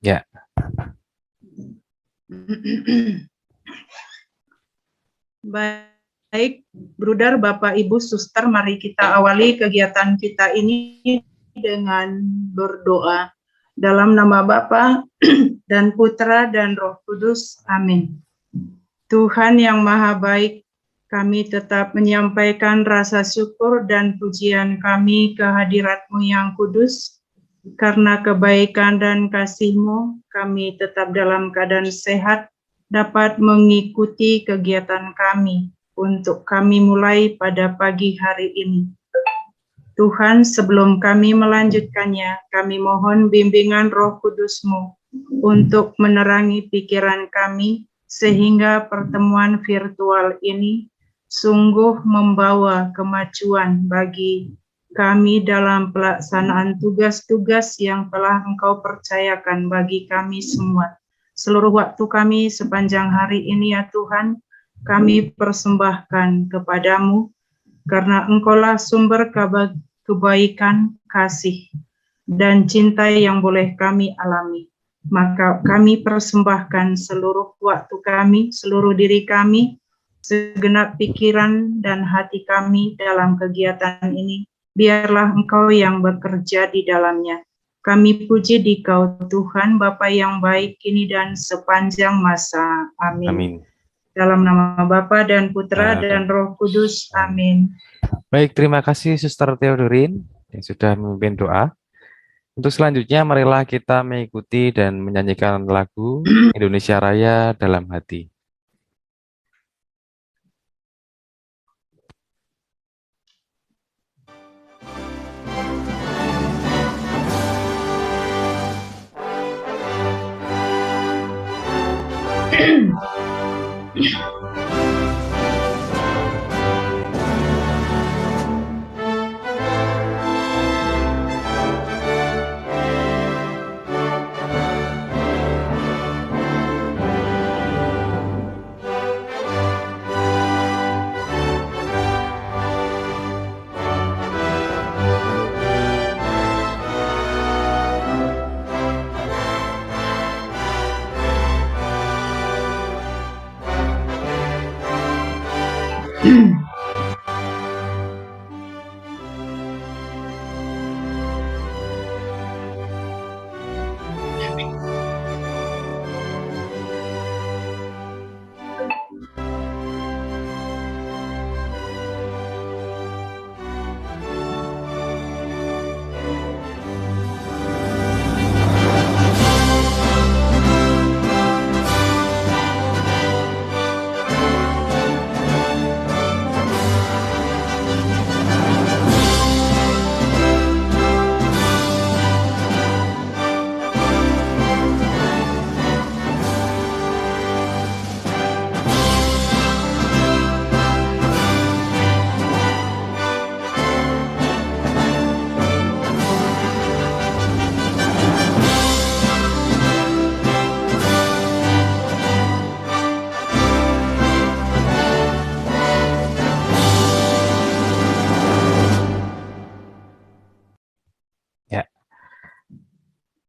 Ya. Baik, Bruder, Bapak, Ibu, Suster, mari kita awali kegiatan kita ini dengan berdoa. Dalam nama Bapa dan Putra dan Roh Kudus. Amin. Tuhan yang Maha Baik, kami tetap menyampaikan rasa syukur dan pujian kami ke hadirat-Mu yang kudus. Karena kebaikan dan kasih-Mu, kami tetap dalam keadaan sehat, dapat mengikuti kegiatan kami untuk kami mulai pada pagi hari ini. Tuhan, sebelum kami melanjutkannya, kami mohon bimbingan Roh Kudus-Mu untuk menerangi pikiran kami, sehingga pertemuan virtual ini sungguh membawa kemajuan bagi kami dalam pelaksanaan tugas-tugas yang telah Engkau percayakan bagi kami semua. Seluruh waktu kami sepanjang hari ini ya Tuhan, kami persembahkan kepadamu, karena Engkaulah sumber kebaikan, kasih, dan cinta yang boleh kami alami. Maka kami persembahkan seluruh waktu kami, seluruh diri kami, segenap pikiran dan hati kami dalam kegiatan ini. Biarlah Engkau yang bekerja di dalamnya. Kami puji di Kau Tuhan, Bapa yang baik kini dan sepanjang masa. Amin. Amin. Dalam nama Bapa dan Putra dan Roh Kudus. Amin. Baik, terima kasih Suster Theodorin yang sudah memimpin doa. Untuk selanjutnya, marilah kita mengikuti dan menyanyikan lagu Indonesia Raya dalam hati.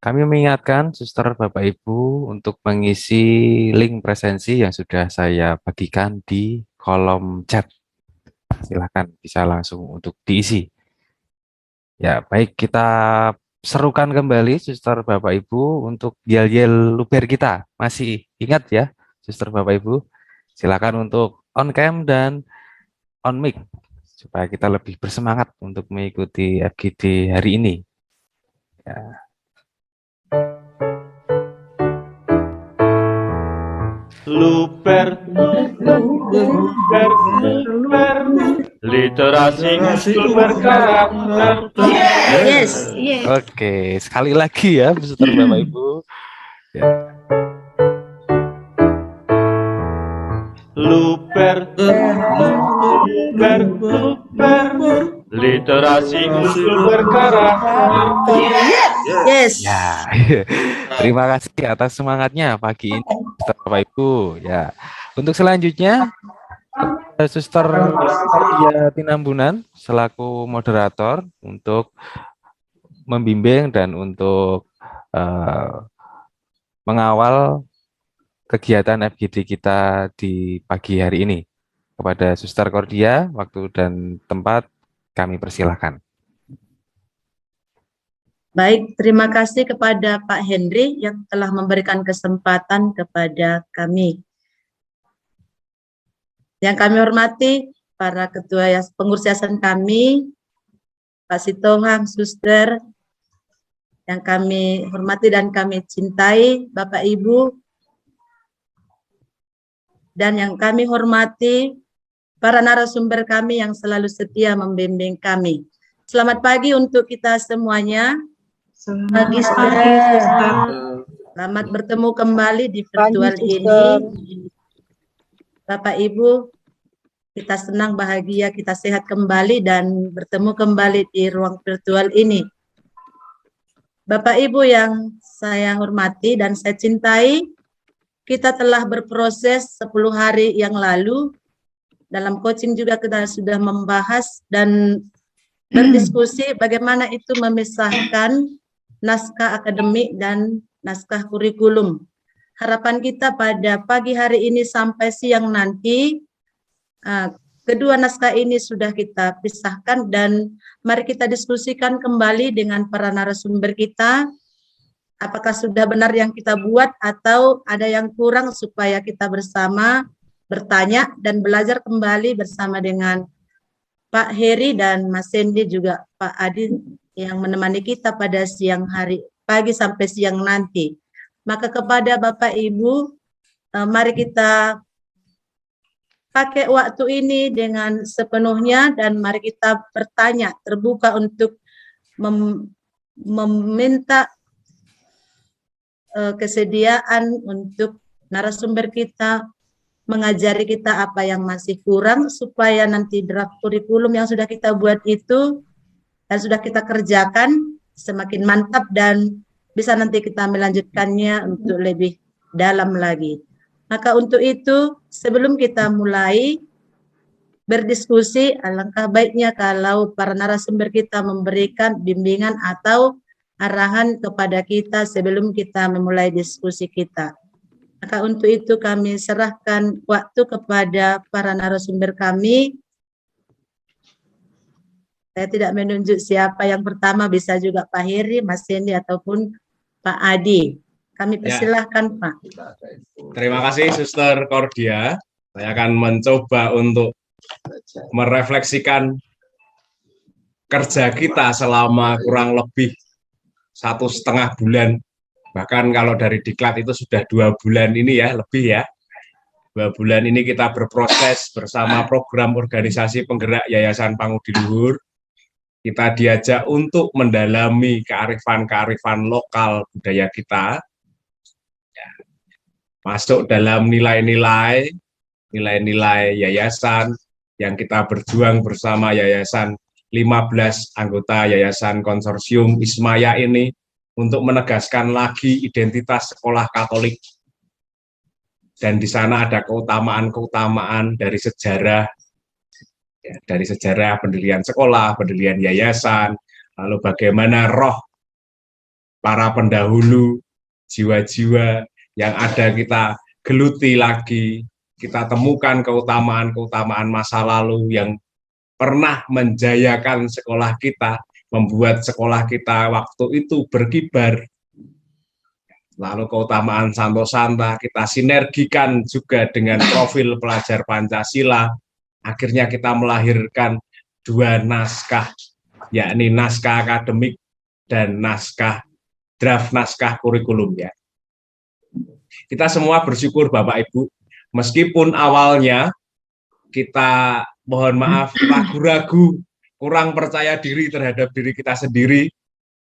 Kami mengingatkan Suster Bapak Ibu untuk mengisi link presensi yang sudah saya bagikan di kolom chat. Silahkan bisa langsung untuk diisi. Ya, baik, kita serukan kembali Suster Bapak Ibu untuk yel-yel luber kita. Masih ingat ya, Suster Bapak Ibu? Silakan untuk on cam dan on mic supaya kita lebih bersemangat untuk mengikuti FGD hari ini. Ya. Luber, literasi usul berkarakter. Yes. Oke, sekali lagi ya, Suster Bapak Ibu. Ya. Luber, literasi usul berkarakter. Yes. Ya, terima kasih atas semangatnya pagi ini, Suster Bapak Ibu. Ya, untuk selanjutnya, Suster Maria Tinambunan selaku moderator untuk membimbing dan untuk eh, mengawal kegiatan FGD kita di pagi hari ini. Kepada Suster Cordia, waktu dan tempat kami persilahkan. Baik, terima kasih kepada Pak Henry yang telah memberikan kesempatan kepada kami. Yang kami hormati para ketua pengurus yayasan kami, Pak Sitohang, Suster, yang kami hormati dan kami cintai, Bapak Ibu, dan yang kami hormati para narasumber kami yang selalu setia membimbing kami. Selamat pagi untuk kita semuanya. Selamat Pagi, pagi, Suster. Selamat bertemu kembali di virtual ini. Bapak Ibu, kita senang, bahagia, kita sehat kembali dan bertemu kembali di ruang virtual ini. Bapak Ibu yang saya hormati dan saya cintai, kita telah berproses 10 hari yang lalu. Dalam coaching juga kita sudah membahas dan berdiskusi bagaimana itu memisahkan naskah akademik dan naskah kurikulum. Harapan kita pada pagi hari ini sampai siang nanti, kedua naskah ini sudah kita pisahkan dan mari kita diskusikan kembali dengan para narasumber kita. Apakah sudah benar yang kita buat atau ada yang kurang supaya kita bersama bertanya dan belajar kembali bersama dengan Pak Heri dan Mas Sendi juga Pak Adi yang menemani kita pada siang hari, pagi sampai siang nanti. Maka kepada Bapak Ibu, mari kita pakai waktu ini dengan sepenuhnya dan mari kita bertanya, terbuka untuk meminta kesediaan untuk narasumber kita mengajari kita apa yang masih kurang supaya nanti draft kurikulum yang sudah kita buat itu dan sudah kita kerjakan semakin mantap dan bisa nanti kita melanjutkannya untuk lebih dalam lagi. Maka untuk itu sebelum kita mulai berdiskusi, alangkah baiknya kalau para narasumber kita memberikan bimbingan atau arahan kepada kita sebelum kita memulai diskusi kita. Maka untuk itu kami serahkan waktu kepada para narasumber kami. Saya tidak menunjuk siapa yang pertama, bisa juga Pak Heri, Mas Sendi, ataupun Pak Adi. Kami persilahkan, ya. Pak. Terima kasih, Suster Cordia. Saya akan mencoba untuk merefleksikan kerja kita selama kurang lebih 1,5 bulan. Bahkan kalau dari diklat itu sudah 2 bulan ini ya, lebih ya. 2 bulan ini kita berproses bersama program organisasi penggerak Yayasan Pangudi Luhur. Kita diajak untuk mendalami kearifan-kearifan lokal budaya kita. Ya, masuk dalam nilai-nilai yayasan yang kita berjuang bersama yayasan 15 anggota Yayasan Konsorsium Ismaya ini untuk menegaskan lagi identitas sekolah Katolik. Dan di sana ada keutamaan-keutamaan dari sejarah, ya, dari sejarah pendirian sekolah, pendirian yayasan, lalu bagaimana roh para pendahulu, jiwa-jiwa yang ada kita geluti lagi, kita temukan keutamaan-keutamaan masa lalu yang pernah menjayakan sekolah kita, membuat sekolah kita waktu itu berkibar. Lalu keutamaan Santo Santa kita sinergikan juga dengan profil pelajar Pancasila. Akhirnya kita melahirkan 2 naskah, yakni naskah akademik dan draft naskah kurikulum ya. Kita semua bersyukur Bapak Ibu, meskipun awalnya kita mohon maaf ragu-ragu, kurang percaya diri terhadap diri kita sendiri,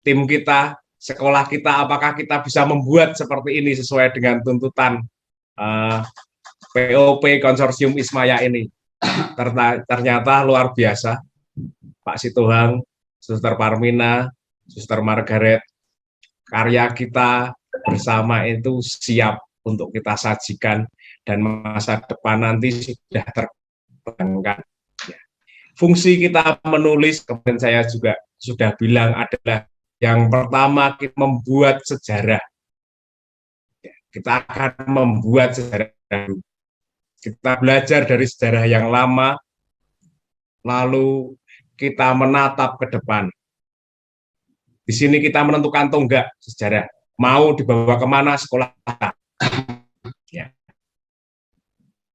tim kita, sekolah kita, apakah kita bisa membuat seperti ini sesuai dengan tuntutan POP Konsorsium Ismaya ini. Ternyata luar biasa, Pak Sitohang, Suster Parmina, Suster Margaret, karya kita bersama itu siap untuk kita sajikan dan masa depan nanti sudah terbayangkan. Fungsi kita menulis, kemarin saya juga sudah bilang adalah Yang pertama, kita membuat sejarah. Kita akan membuat sejarah baru. Kita belajar dari sejarah yang lama, lalu kita menatap ke depan. Di sini kita menentukan tonggak sejarah. Mau dibawa kemana sekolah kita. Ya.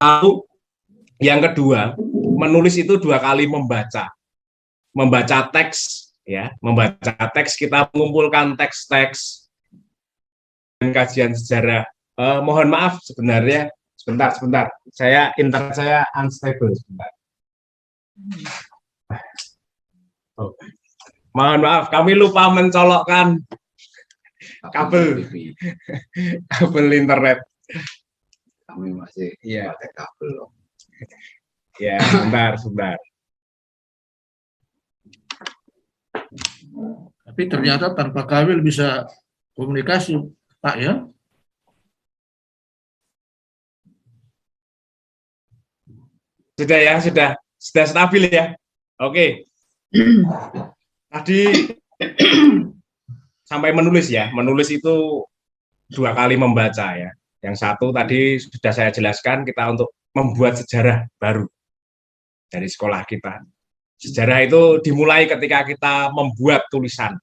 Lalu yang kedua, menulis itu 2 kali membaca. Membaca teks, ya, membaca teks, kita mengumpulkan teks-teks dan kajian sejarah. Mohon maaf sebenarnya, sebentar, internet saya unstable sebentar. Oh. Mohon maaf, kami lupa mencolokkan kabel internet. Kami masih pakai kabel loh. Ya, sebentar. Tapi ternyata tanpa kabel bisa komunikasi, Pak, ya? Sudah stabil ya. Oke. Tadi sampai menulis ya. Menulis itu 2 kali membaca ya. Yang satu tadi sudah saya jelaskan, kita untuk membuat sejarah baru dari sekolah kita. Sejarah itu dimulai ketika kita membuat tulisan.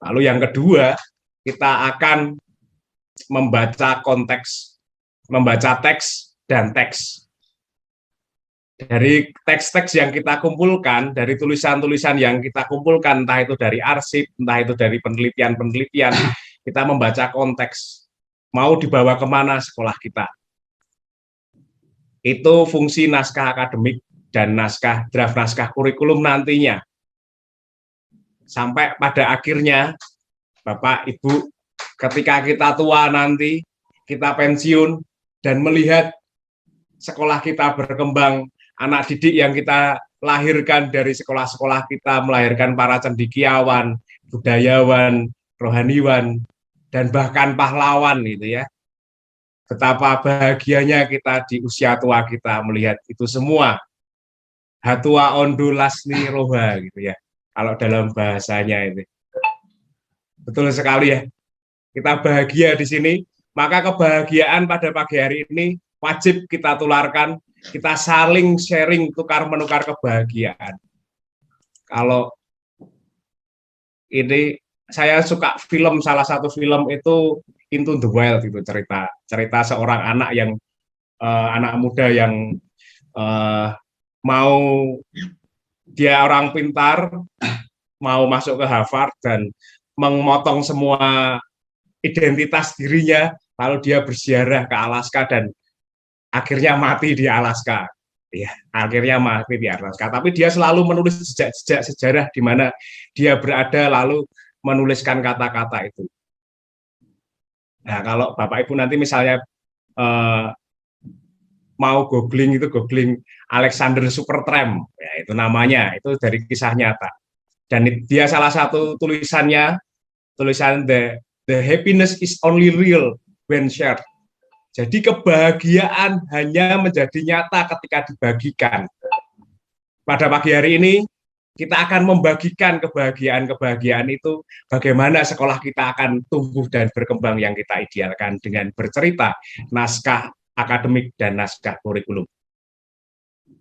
Lalu yang kedua, kita akan membaca konteks, membaca teks dan teks. Dari teks-teks yang kita kumpulkan, dari tulisan-tulisan yang kita kumpulkan, entah itu dari arsip, entah itu dari penelitian-penelitian, kita membaca konteks. Mau dibawa kemana sekolah kita. Itu fungsi naskah akademik dan draft naskah kurikulum nantinya. Sampai pada akhirnya, Bapak, Ibu, ketika kita tua nanti, kita pensiun, dan melihat sekolah kita berkembang, anak didik yang kita lahirkan dari sekolah-sekolah kita, melahirkan para cendekiawan, budayawan, rohaniwan, dan bahkan pahlawan, gitu ya. Betapa bahagianya kita di usia tua kita melihat itu semua. Hatua ondo lasni roha, gitu ya. Kalau dalam bahasanya itu. Betul sekali ya. Kita bahagia di sini, maka kebahagiaan pada pagi hari ini wajib kita tularkan, kita saling sharing, tukar-menukar kebahagiaan. Kalau ini, saya suka film, salah satu film itu Into the Wild, itu cerita seorang anak yang anak muda yang mau, dia orang pintar, mau masuk ke Harvard dan memotong semua identitas dirinya, lalu dia berziarah ke Alaska dan akhirnya mati di Alaska. Ya, akhirnya mati di Alaska. Tapi dia selalu menulis jejak-jejak sejarah di mana dia berada, lalu menuliskan kata-kata itu. Nah, kalau Bapak Ibu nanti misalnya mau googling Alexander Supertramp, ya itu namanya, itu dari kisah nyata. Dan dia salah satu tulisan the happiness is only real when shared. Jadi kebahagiaan hanya menjadi nyata ketika dibagikan. Pada pagi hari ini kita akan membagikan kebahagiaan itu, bagaimana sekolah kita akan tumbuh dan berkembang yang kita idealkan dengan bercerita naskah akademik dan naskah kurikulum.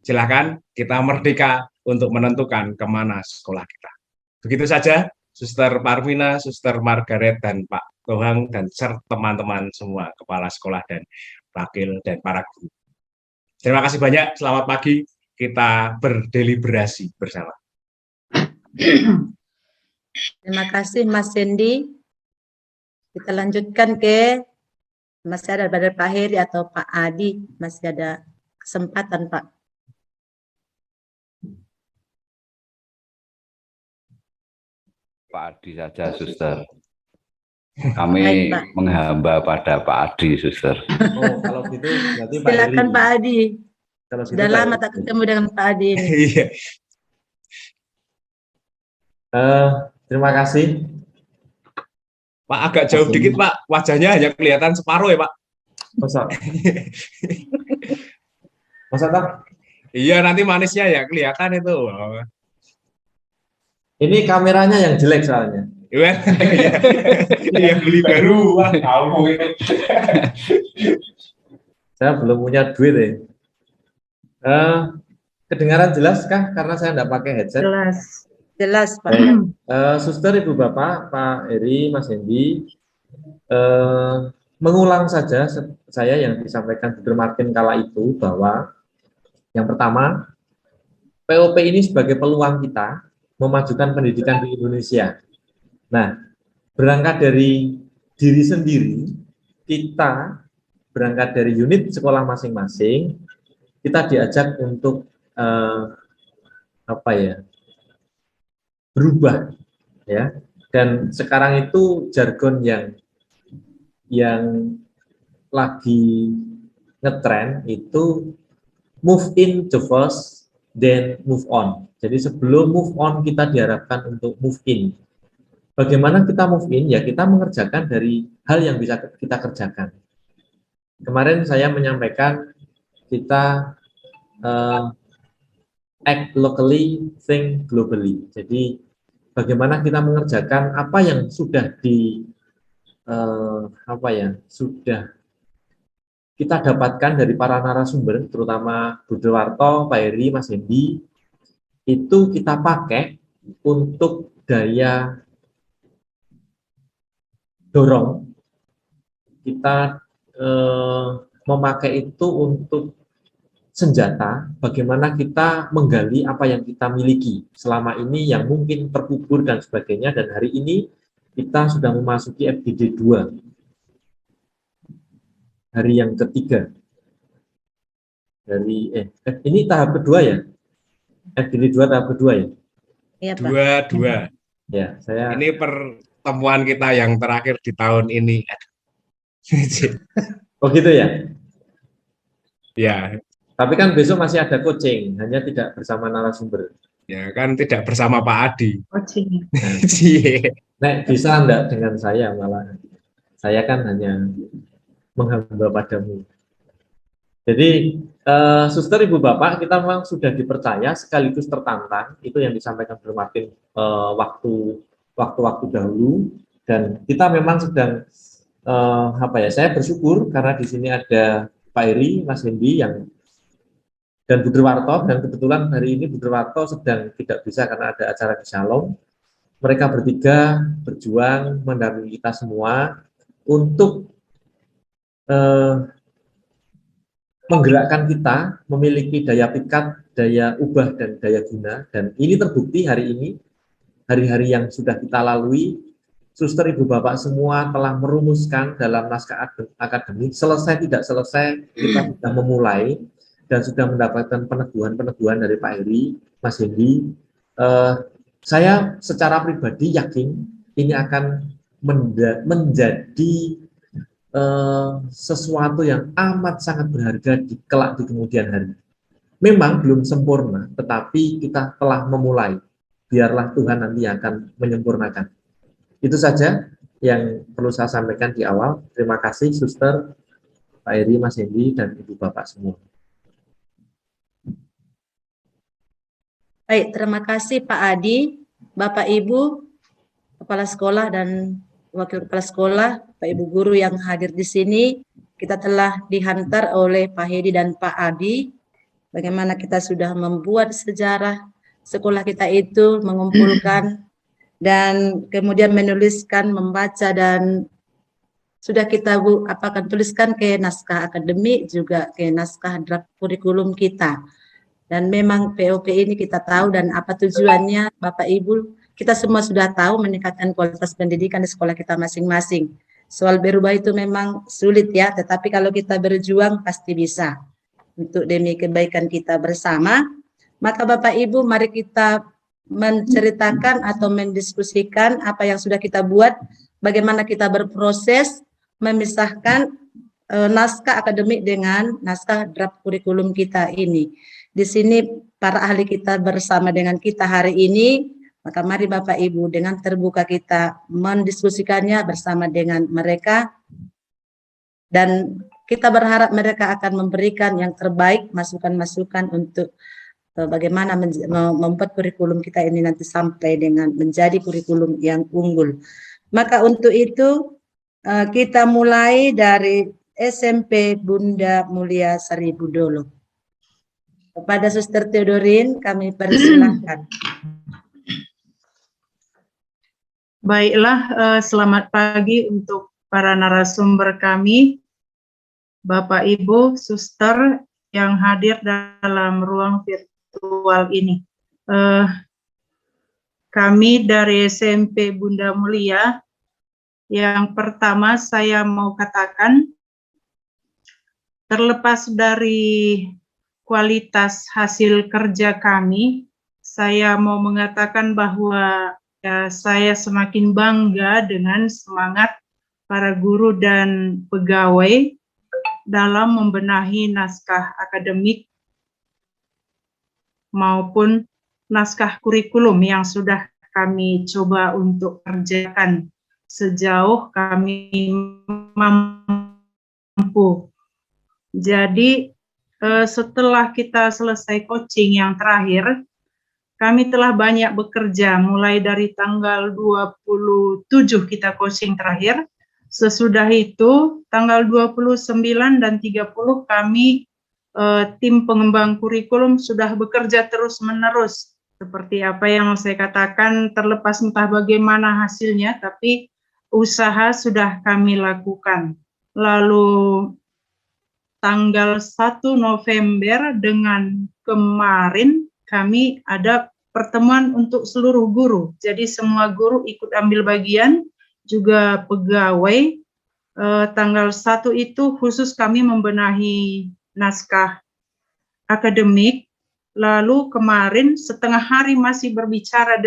Silakan, kita merdeka untuk menentukan kemana sekolah kita. Begitu saja, Suster Parmina, Suster Margaret, dan Pak Tohang, dan serta teman-teman semua, kepala sekolah dan wakil dan para guru. Terima kasih banyak, selamat pagi, kita berdeliberasi bersama. Terima kasih Mas Sendi. Kita lanjutkan ke, masih ada Pak Heri atau Pak Adi, masih ada kesempatan Pak. Pak Adi saja, Suster. Kami Baik, Pak. menghamba pada Pak Adi, Suster. Oh, kalau gitu berarti Pak Silakan Heri. Pak Adi. Kalau gitu Sudah Pak lama Heri. tak ketemu dengan Pak Adi ini. Iya. Terima kasih. Pak, agak jauh dikit Pak, wajahnya hanya kelihatan separuh ya Pak. Masa? Masa tak? Iya, nanti manisnya ya kelihatan itu. Ini kameranya yang jelek soalnya. Yang beli baru. Wah, tahu ini. Saya belum punya duit ya. Kedengaran jelas kah? Karena saya tidak pakai headset. Jelas. Jelas, Pak. Suster, Ibu, Bapak, Pak Eri, Mas Hendi, mengulang saja saya yang disampaikan Dr. Martin kala itu, bahwa yang pertama, POP ini sebagai peluang kita memajukan pendidikan di Indonesia. Nah, berangkat dari diri sendiri, kita berangkat dari unit sekolah masing-masing, kita diajak untuk berubah, ya. Dan sekarang itu jargon yang lagi ngetren itu move in the first, then move on. Jadi sebelum move on kita diharapkan untuk move in. Bagaimana kita move in? Ya kita mengerjakan dari hal yang bisa kita kerjakan. Kemarin saya menyampaikan kita act locally, think globally. Jadi bagaimana kita mengerjakan apa yang sudah sudah kita dapatkan dari para narasumber, terutama Bu Dewarto, Pak Heri, Mas Hendi, itu kita pakai untuk daya dorong. Kita memakai itu untuk senjata, bagaimana kita menggali apa yang kita miliki selama ini yang mungkin terkubur dan sebagainya, dan hari ini kita sudah memasuki FGD 2, hari yang ketiga. Dari ini tahap kedua ya? FGD 2 tahap kedua ya? Iya, Pak. Dua. Ya, saya. Ini pertemuan kita yang terakhir di tahun ini. Oh gitu ya? Ya. Tapi kan besok masih ada coaching, hanya tidak bersama narasumber. Ya kan tidak bersama Pak Adi. Coaching. Nek bisa enggak dengan saya, malah saya kan hanya menghamba padamu. Jadi suster, Ibu, Bapak, kita memang sudah dipercaya sekaligus tertantang, itu yang disampaikan Dr. Martin waktu-waktu dahulu, dan kita memang sedang saya bersyukur karena di sini ada Pak Heri, Mas Hendi dan Bu Dewarto, dan kebetulan hari ini Bu Dewarto sedang tidak bisa karena ada acara di Shalom. Mereka bertiga berjuang mendampingi kita semua untuk menggerakkan kita memiliki daya pikat, daya ubah, dan daya guna. Dan ini terbukti hari ini, hari-hari yang sudah kita lalui, suster, Ibu, Bapak semua telah merumuskan dalam naskah akademik, selesai tidak selesai, kita sudah memulai, dan sudah mendapatkan peneguhan-peneguhan dari Pak Heri, Mas Hendi. Saya secara pribadi yakin ini akan menjadi sesuatu yang amat sangat berharga kelak di kemudian hari. Memang belum sempurna, tetapi kita telah memulai. Biarlah Tuhan nanti akan menyempurnakan. Itu saja yang perlu saya sampaikan di awal. Terima kasih suster, Pak Heri, Mas Hendi, dan Ibu Bapak semua. Baik, terima kasih Pak Adi, Bapak Ibu, Kepala Sekolah dan Wakil Kepala Sekolah, Pak Ibu Guru yang hadir di sini. Kita telah dihantar oleh Pak Hedi dan Pak Adi, bagaimana kita sudah membuat sejarah sekolah kita itu, mengumpulkan dan kemudian menuliskan, membaca, dan sudah kita tuliskan ke naskah akademik, juga ke naskah draft kurikulum kita. Dan memang POP ini kita tahu dan apa tujuannya, Bapak Ibu, kita semua sudah tahu, meningkatkan kualitas pendidikan di sekolah kita masing-masing. Soal berubah itu memang sulit ya, tetapi kalau kita berjuang pasti bisa. Untuk demi kebaikan kita bersama, maka Bapak Ibu mari kita menceritakan atau mendiskusikan apa yang sudah kita buat, bagaimana kita berproses memisahkan naskah akademik dengan naskah draft kurikulum kita ini. Di sini para ahli kita bersama dengan kita hari ini, maka mari Bapak Ibu dengan terbuka kita mendiskusikannya bersama dengan mereka, dan kita berharap mereka akan memberikan yang terbaik, masukan-masukan untuk bagaimana membuat kurikulum kita ini nanti sampai dengan menjadi kurikulum yang unggul. Maka untuk itu kita mulai dari SMP Bunda Mulia Saribudolo. Kepada Suster Theodorin kami persilahkan. Baiklah, selamat pagi untuk para narasumber kami, Bapak Ibu, Suster yang hadir dalam ruang virtual ini. Kami dari SMP Bunda Mulia, yang pertama saya mau katakan, terlepas dari kualitas hasil kerja kami, saya mau mengatakan bahwa ya, saya semakin bangga dengan semangat para guru dan pegawai dalam membenahi naskah akademik maupun naskah kurikulum yang sudah kami coba untuk kerjakan sejauh kami mampu. Jadi setelah kita selesai coaching yang terakhir, kami telah banyak bekerja mulai dari tanggal 27 kita coaching terakhir. Sesudah itu tanggal 29 dan 30 kami tim pengembang kurikulum sudah bekerja terus-menerus. Seperti apa yang saya katakan, terlepas entah bagaimana hasilnya, tapi usaha sudah kami lakukan. Lalu tanggal 1 November dengan kemarin kami ada pertemuan untuk seluruh guru. Jadi semua guru ikut ambil bagian, juga pegawai. Tanggal 1 itu khusus kami membenahi naskah akademik. Lalu kemarin setengah hari masih berbicara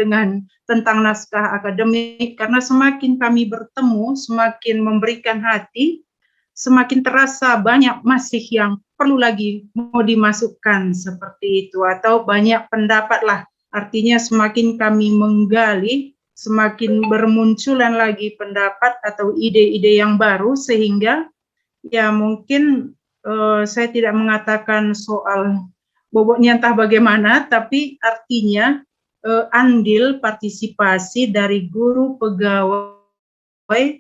tentang naskah akademik, karena semakin kami bertemu, semakin memberikan hati, semakin terasa banyak masih yang perlu lagi mau dimasukkan seperti itu, atau banyak pendapat lah. Artinya semakin kami menggali, semakin bermunculan lagi pendapat atau ide-ide yang baru, sehingga ya mungkin saya tidak mengatakan soal bobotnya entah bagaimana, tapi artinya andil partisipasi dari guru pegawai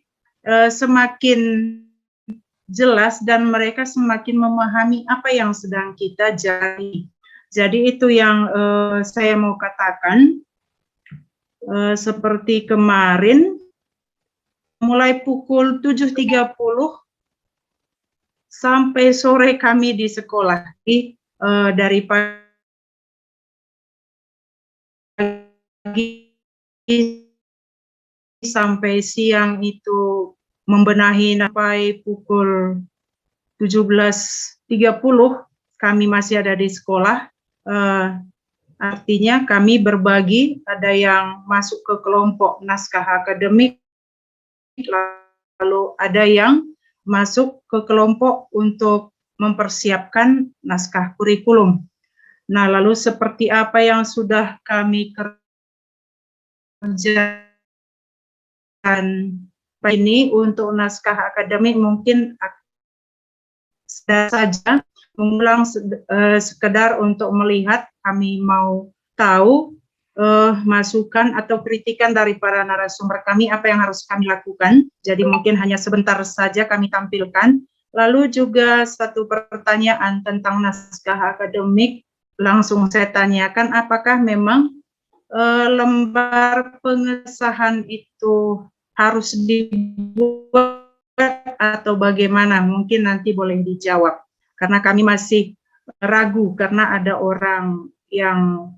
semakin jelas dan mereka semakin memahami apa yang sedang kita jalani. Jadi itu yang saya mau katakan. Seperti kemarin, mulai pukul 7.30 sampai sore kami di sekolah. Dari pagi sampai siang itu membenahi sampai pukul 17.30 kami masih ada di sekolah. Artinya kami berbagi, ada yang masuk ke kelompok naskah akademik, lalu ada yang masuk ke kelompok untuk mempersiapkan naskah kurikulum. Nah, lalu seperti apa yang sudah kami kerjakan ini untuk naskah akademik, mungkin saja mengulang sekedar untuk melihat, kami mau tahu masukan atau kritikan dari para narasumber kami apa yang harus kami lakukan. Jadi mungkin hanya sebentar saja kami tampilkan. Lalu juga satu pertanyaan tentang naskah akademik, langsung saya tanyakan apakah memang lembar pengesahan itu harus dibuat atau bagaimana, mungkin nanti boleh dijawab. Karena kami masih ragu, karena ada orang yang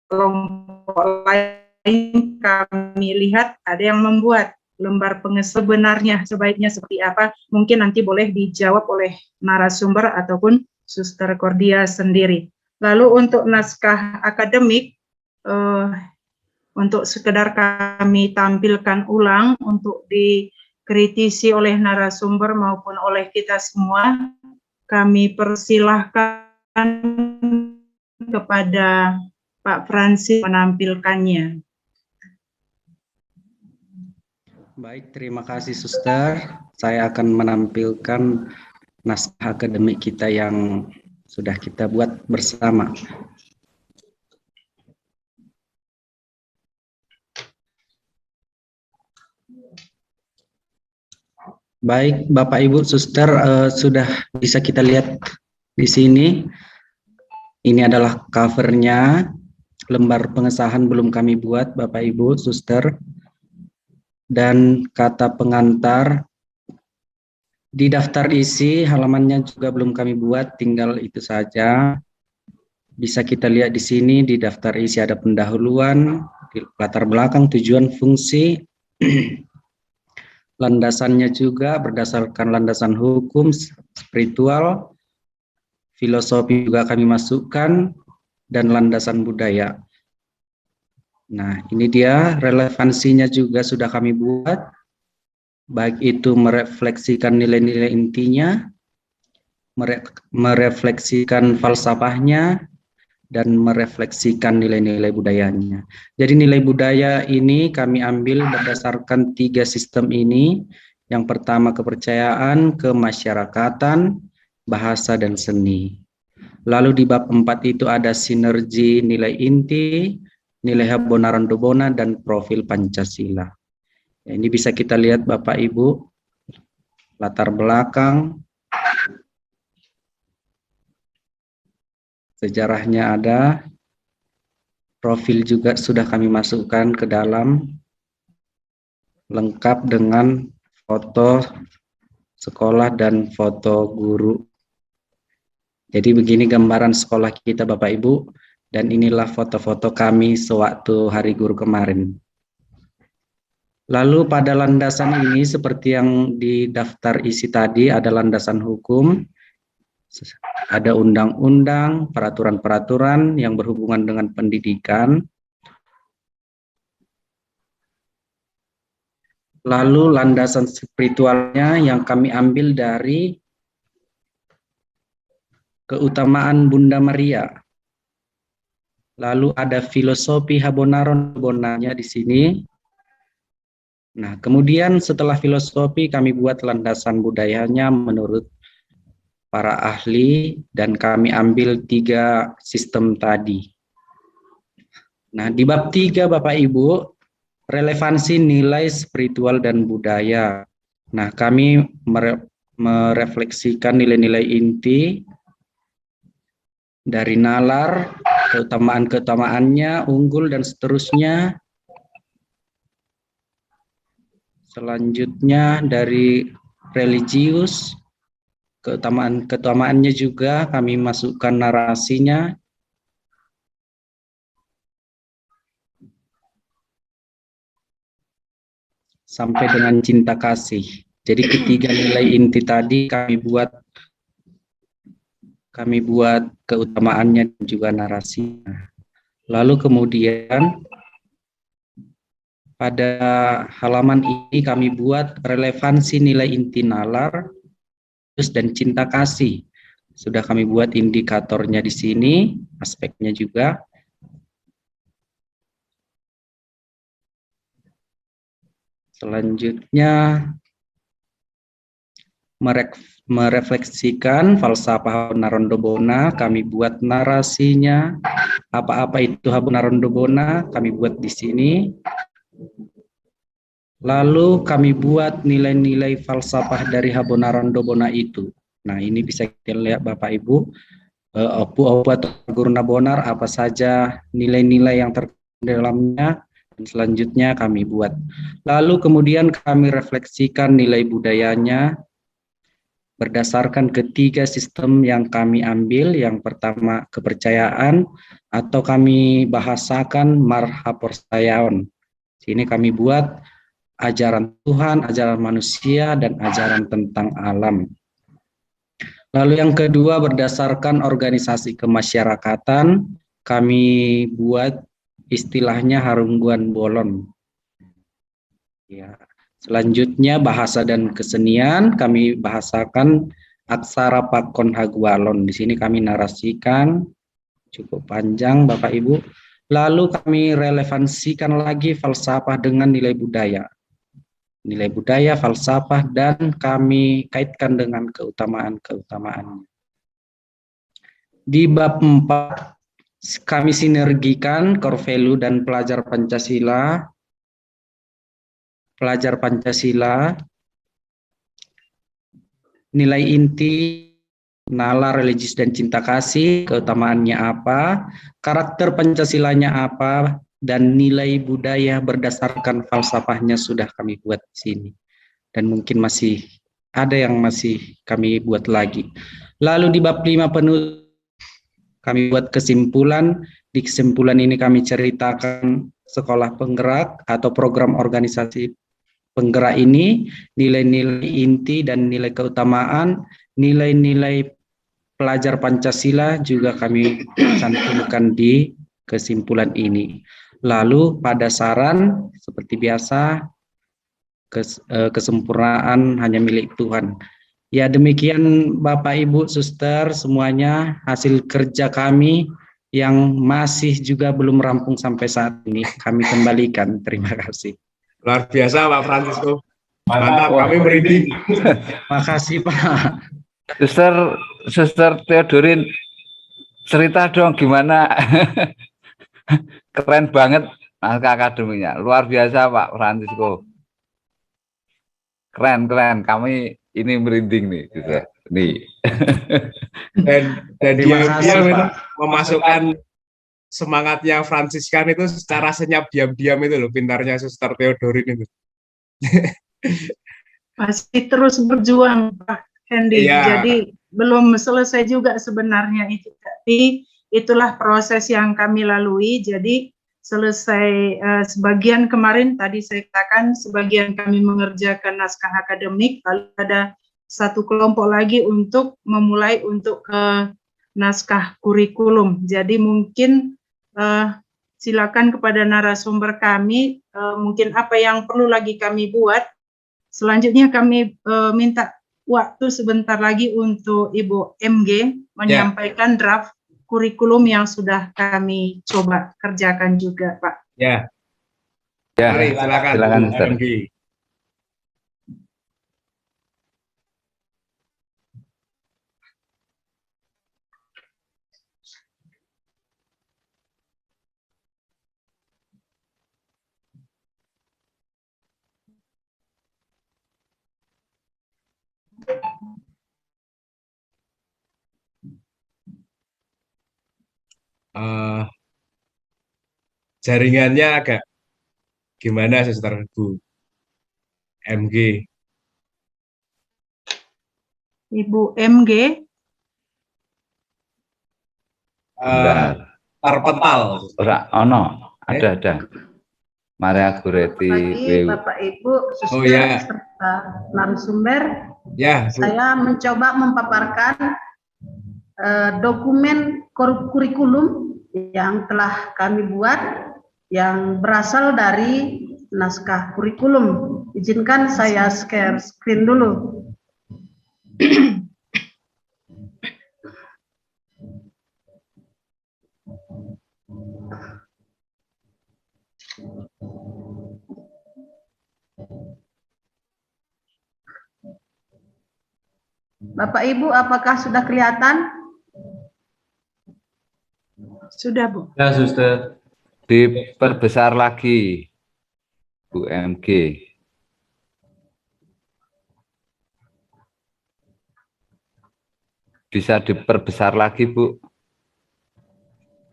kelompok lain kami lihat ada yang membuat lembar pengesahan sebenarnya sebaiknya seperti apa, mungkin nanti boleh dijawab oleh narasumber ataupun Suster Cordia sendiri. Lalu untuk naskah akademik, untuk sekedar kami tampilkan ulang untuk dikritisi oleh narasumber maupun oleh kita semua, kami persilahkan kepada Pak Francis menampilkannya. Baik, terima kasih Suster. Saya akan menampilkan naskah akademik kita yang sudah kita buat bersama. Baik, Bapak Ibu Suster, sudah bisa kita lihat di sini. Ini adalah covernya, lembar pengesahan belum kami buat, Bapak Ibu Suster. Dan kata pengantar di daftar isi halamannya juga belum kami buat, tinggal itu saja. Bisa kita lihat di sini di daftar isi ada pendahuluan, latar belakang, tujuan, fungsi. Landasannya juga berdasarkan landasan hukum, spiritual, filosofi juga kami masukkan, dan landasan budaya. Nah, ini dia relevansinya juga sudah kami buat, baik itu merefleksikan nilai-nilai intinya, merefleksikan falsafahnya, dan merefleksikan nilai-nilai budayanya. Jadi nilai budaya ini kami ambil berdasarkan 3 sistem ini. Yang pertama kepercayaan, kemasyarakatan, bahasa, dan seni. Lalu di bab 4 itu ada sinergi nilai inti, nilai Habonaran Dobona, dan profil Pancasila. Ya, ini bisa kita lihat Bapak Ibu, latar belakang, sejarahnya ada, profil juga sudah kami masukkan ke dalam, lengkap dengan foto sekolah dan foto guru. Jadi begini gambaran sekolah kita Bapak Ibu, dan inilah foto-foto kami sewaktu Hari Guru kemarin. Lalu pada landasan ini seperti yang di daftar isi tadi ada landasan hukum, ada undang-undang, peraturan-peraturan yang berhubungan dengan pendidikan. Lalu landasan spiritualnya yang kami ambil dari keutamaan Bunda Maria. Lalu ada filosofi Habonaron Dobonanya di sini. Nah, kemudian setelah filosofi kami buat landasan budayanya menurut para ahli, dan kami ambil 3 sistem tadi. Nah, di bab 3 Bapak Ibu, relevansi nilai spiritual dan budaya. Nah, kami merefleksikan nilai-nilai inti dari nalar, keutamaan-keutamaannya, unggul, dan seterusnya. Selanjutnya dari religius, keutamaannya juga kami masukkan narasinya. Sampai dengan cinta kasih. Jadi ketiga nilai inti tadi kami buat keutamaannya dan juga narasinya. Lalu kemudian pada halaman ini kami buat relevansi nilai inti nalar dan cinta kasih. Sudah kami buat indikatornya di sini, aspeknya juga. Selanjutnya merefleksikan falsafah Habonaron Dobona, kami buat narasinya. Apa-apa itu Habonaron Dobona, kami buat di sini. Lalu kami buat nilai-nilai falsafah dari Habonaron Dobona itu. Nah, ini bisa kita lihat Bapak Ibu, opu-opu atau Guruna Bonar, apa saja nilai-nilai yang terkandung dalamnya, dan selanjutnya kami buat. Lalu kemudian kami refleksikan nilai budayanya berdasarkan ketiga sistem yang kami ambil. Yang pertama kepercayaan, atau kami bahasakan marhaporsayaon. Sini kami buat ajaran Tuhan, ajaran manusia, dan ajaran tentang alam. Lalu yang kedua berdasarkan organisasi kemasyarakatan, kami buat istilahnya Harungguan Bolon. Ya. Selanjutnya bahasa dan kesenian, kami bahasakan aksara Pakon Hagualon. Di sini kami narasikan, cukup panjang Bapak Ibu. Lalu kami relevansikan lagi falsafah dengan nilai budaya. Nilai budaya, falsafah, dan kami kaitkan dengan keutamaan-keutamaannya. Di bab 4 kami sinergikan core value dan pelajar Pancasila. Nilai inti, nalar, religius, dan cinta kasih, keutamaannya apa, karakter Pancasilanya apa, dan nilai budaya berdasarkan falsafahnya sudah kami buat di sini. Dan mungkin masih ada yang masih kami buat lagi. Lalu di bab 5 penutup kami buat kesimpulan. Di kesimpulan ini kami ceritakan sekolah penggerak atau program organisasi penggerak ini, nilai-nilai inti dan nilai keutamaan, nilai-nilai pelajar Pancasila juga kami cantumkan di kesimpulan ini. Lalu pada saran, seperti biasa, kesempurnaan hanya milik Tuhan. Ya, demikian Bapak Ibu Suster semuanya hasil kerja kami yang masih juga belum rampung sampai saat ini kami kembalikan. Terima kasih. Luar biasa Pak Francisco. Mantap, kami merinding. Makasih Pak. Suster Theodorin, cerita dong gimana? Keren banget naskah akademinya, luar biasa Pak Francisco. Keren, kami ini merinding nih, Suster. Nih. Dan dia memasukkan semangatnya Fransiskan itu secara senyap diam-diam itu loh, pintarnya Suster Theodorin itu. Masih terus berjuang Pak Hendy. Iya. Jadi belum selesai juga sebenarnya itu, tapi itulah proses yang kami lalui. Jadi selesai sebagian kemarin tadi saya katakan, sebagian kami mengerjakan naskah akademik, lalu ada satu kelompok lagi untuk memulai untuk ke naskah kurikulum. Jadi mungkin silakan kepada narasumber kami, mungkin apa yang perlu lagi kami buat. Selanjutnya kami minta waktu sebentar lagi untuk Ibu MG menyampaikan draft kurikulum yang sudah kami coba kerjakan juga, Pak. Ya. Ya, silakan MG. Jaringannya agak gimana Suster Bu MG? Ibu MG terpental. Ono, ada. Maria Gureti. Pagi Bapak Ibu Suster serta narasumber. Ya, Bu. Saya mencoba memaparkan dokumen kurikulum yang telah kami buat yang berasal dari naskah kurikulum. Izinkan saya share screen dulu. Bapak Ibu, apakah sudah kelihatan? sudah, Bu. Ya, Suster. Diperbesar lagi, Bu MG. Bisa diperbesar lagi, Bu.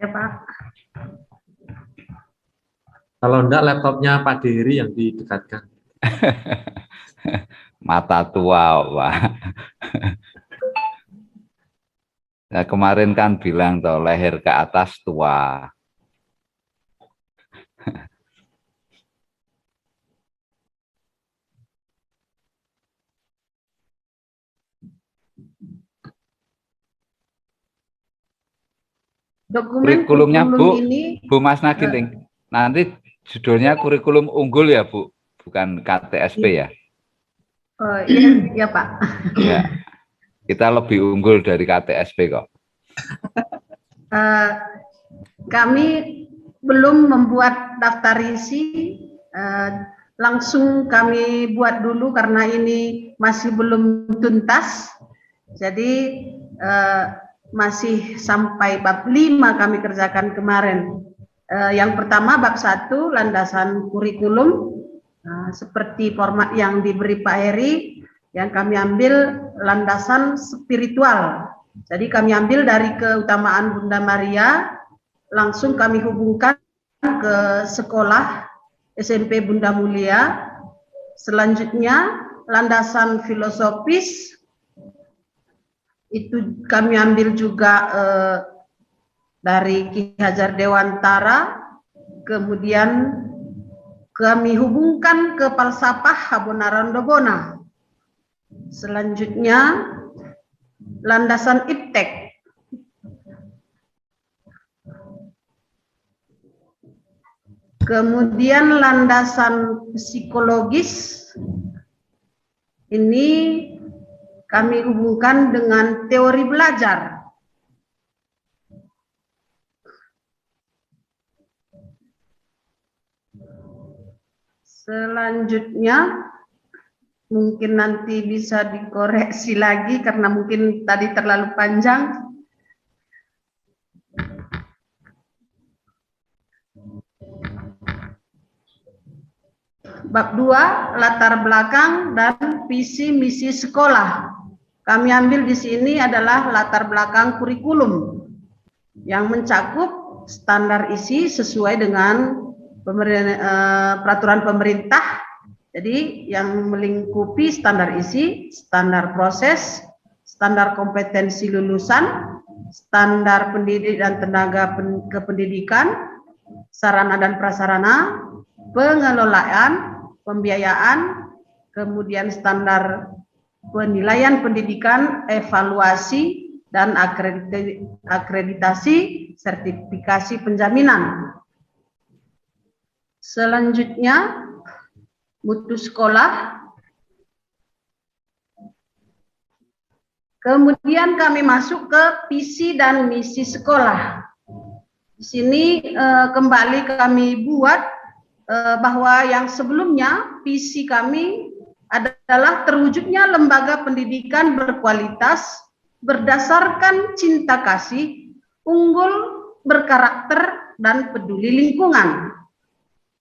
Ya, Pak. Kalau enggak, laptopnya Pak Dery yang didekatkan. Mata tua, Pak. Nah, kemarin kan bilang toh leher ke atas tua. Kurikulumnya Bu, ini, Bu Mas Nagiling. Nanti judulnya kurikulum unggul ya Bu, bukan KTSP ya? Oh iya, ya Pak. Ya, kita lebih unggul dari KTSP kok. Kami belum membuat daftar isi, langsung kami buat dulu karena ini masih belum tuntas. Jadi masih sampai bab 5 kami kerjakan kemarin. Yang pertama bab 1 landasan kurikulum, seperti format yang diberi Pak Heri, yang kami ambil landasan spiritual. Jadi kami ambil dari keutamaan Bunda Maria, langsung kami hubungkan ke sekolah SMP Bunda Mulia. Selanjutnya landasan filosofis, itu kami ambil juga dari Ki Hajar Dewantara, kemudian kami hubungkan ke falsafah Habonaran Dobona. Selanjutnya landasan iptek. Kemudian landasan psikologis, ini kami hubungkan dengan teori belajar. Selanjutnya, mungkin nanti bisa dikoreksi lagi karena mungkin tadi terlalu panjang. Bab 2, latar belakang dan visi misi sekolah. Kami ambil di sini adalah latar belakang kurikulum yang mencakup standar isi sesuai dengan peraturan pemerintah. Jadi yang melingkupi standar isi, standar proses, standar kompetensi lulusan, standar pendidik dan tenaga kependidikan, sarana dan prasarana, pengelolaan, pembiayaan, kemudian standar penilaian pendidikan, evaluasi, dan akreditasi, sertifikasi penjaminan. Selanjutnya, mutu sekolah. Kemudian kami masuk ke visi dan misi sekolah. Di sini kembali kami buat bahwa yang sebelumnya visi kami adalah terwujudnya lembaga pendidikan berkualitas berdasarkan cinta kasih, unggul, berkarakter, dan peduli lingkungan.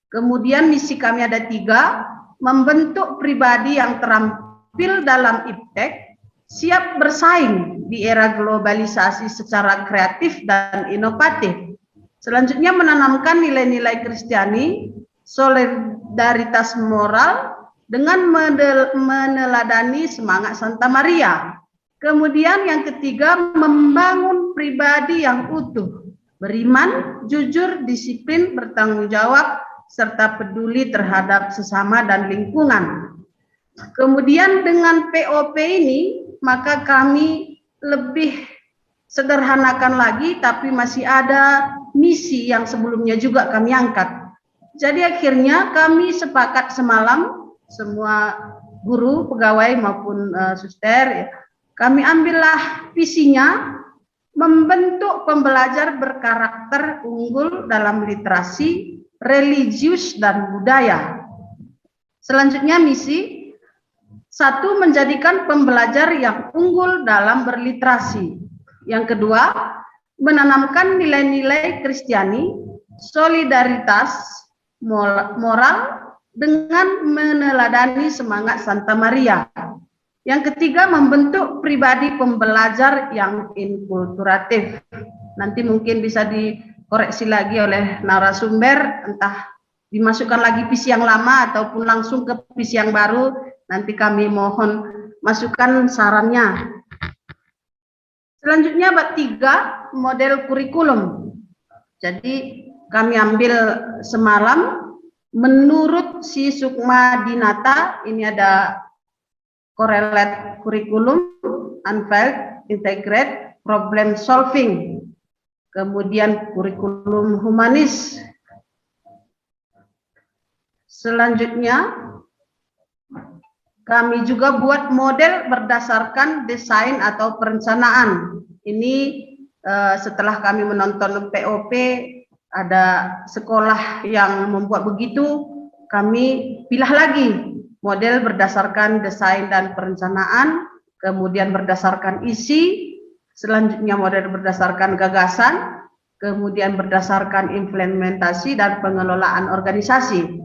Kemudian misi kami ada 3, membentuk pribadi yang terampil dalam iptek, siap bersaing di era globalisasi secara kreatif dan inovatif. Selanjutnya menanamkan nilai-nilai Kristiani, solidaritas moral dengan meneladani semangat Santa Maria. Kemudian yang ketiga, membangun pribadi yang utuh, beriman, jujur, disiplin, bertanggung jawab, serta peduli terhadap sesama dan lingkungan. Kemudian dengan POP ini, maka kami lebih sederhanakan lagi, tapi masih ada misi yang sebelumnya juga kami angkat. Jadi akhirnya kami sepakat semalam, semua guru, pegawai maupun suster, ya, kami ambillah visinya, membentuk pembelajar berkarakter unggul dalam literasi, religius, dan budaya. Selanjutnya misi, 1, menjadikan pembelajar yang unggul dalam berliterasi. Yang kedua, menanamkan nilai-nilai Kristiani, solidaritas, moral, dengan meneladani semangat Santa Maria. Yang ketiga, membentuk pribadi pembelajar yang inkulturatif. Nanti mungkin bisa dikoreksi lagi oleh narasumber, entah dimasukkan lagi visi yang lama ataupun langsung ke visi yang baru. Nanti kami mohon masukan sarannya. Selanjutnya bab 3, model kurikulum. Jadi kami ambil semalam menurut si Sukma Dinata, ini ada correlate kurikulum, unveiled, integrate, problem solving. Kemudian kurikulum humanis. Selanjutnya kami juga buat model berdasarkan desain atau perencanaan. Ini setelah kami menonton POP, ada sekolah yang membuat begitu, kami pilah lagi model berdasarkan desain dan perencanaan, kemudian berdasarkan isi, selanjutnya model berdasarkan gagasan, kemudian berdasarkan implementasi dan pengelolaan organisasi.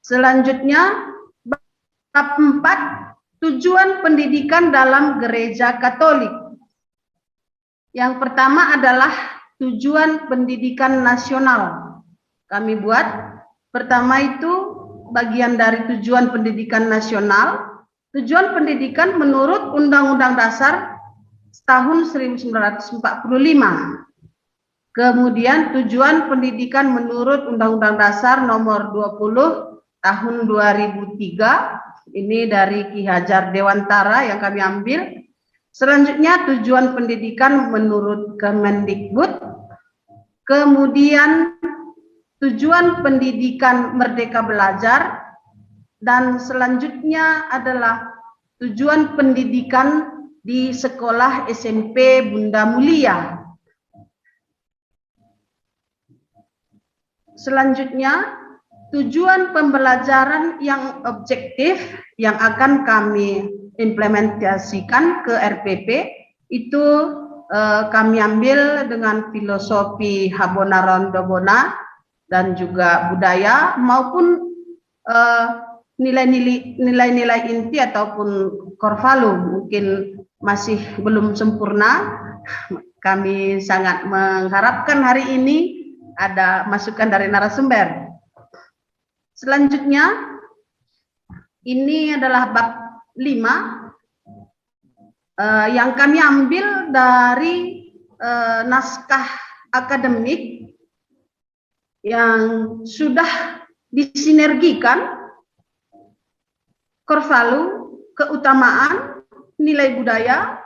Selanjutnya, bab 4, tujuan pendidikan dalam gereja Katolik. Yang pertama adalah tujuan pendidikan nasional. Kami buat, pertama itu bagian dari tujuan pendidikan nasional. Tujuan pendidikan menurut Undang-Undang Dasar tahun 1945. Kemudian tujuan pendidikan menurut Undang-Undang Dasar nomor 20 tahun 2003. Ini dari Ki Hajar Dewantara yang kami ambil. Selanjutnya tujuan pendidikan menurut Kemendikbud. Kemudian tujuan pendidikan Merdeka Belajar. Dan selanjutnya adalah tujuan pendidikan di sekolah SMP Bunda Mulia. Selanjutnya, tujuan pembelajaran yang objektif yang akan kami implementasikan ke RPP itu kami ambil dengan filosofi Habonaron Dobona dan juga budaya maupun nilai-nilai inti ataupun Korvalu mungkin masih belum sempurna. Kami sangat mengharapkan hari ini ada masukan dari narasumber. Selanjutnya, ini adalah bab 5 yang kami ambil dari naskah akademik yang sudah disinergikan Korvalu, keutamaan, nilai budaya,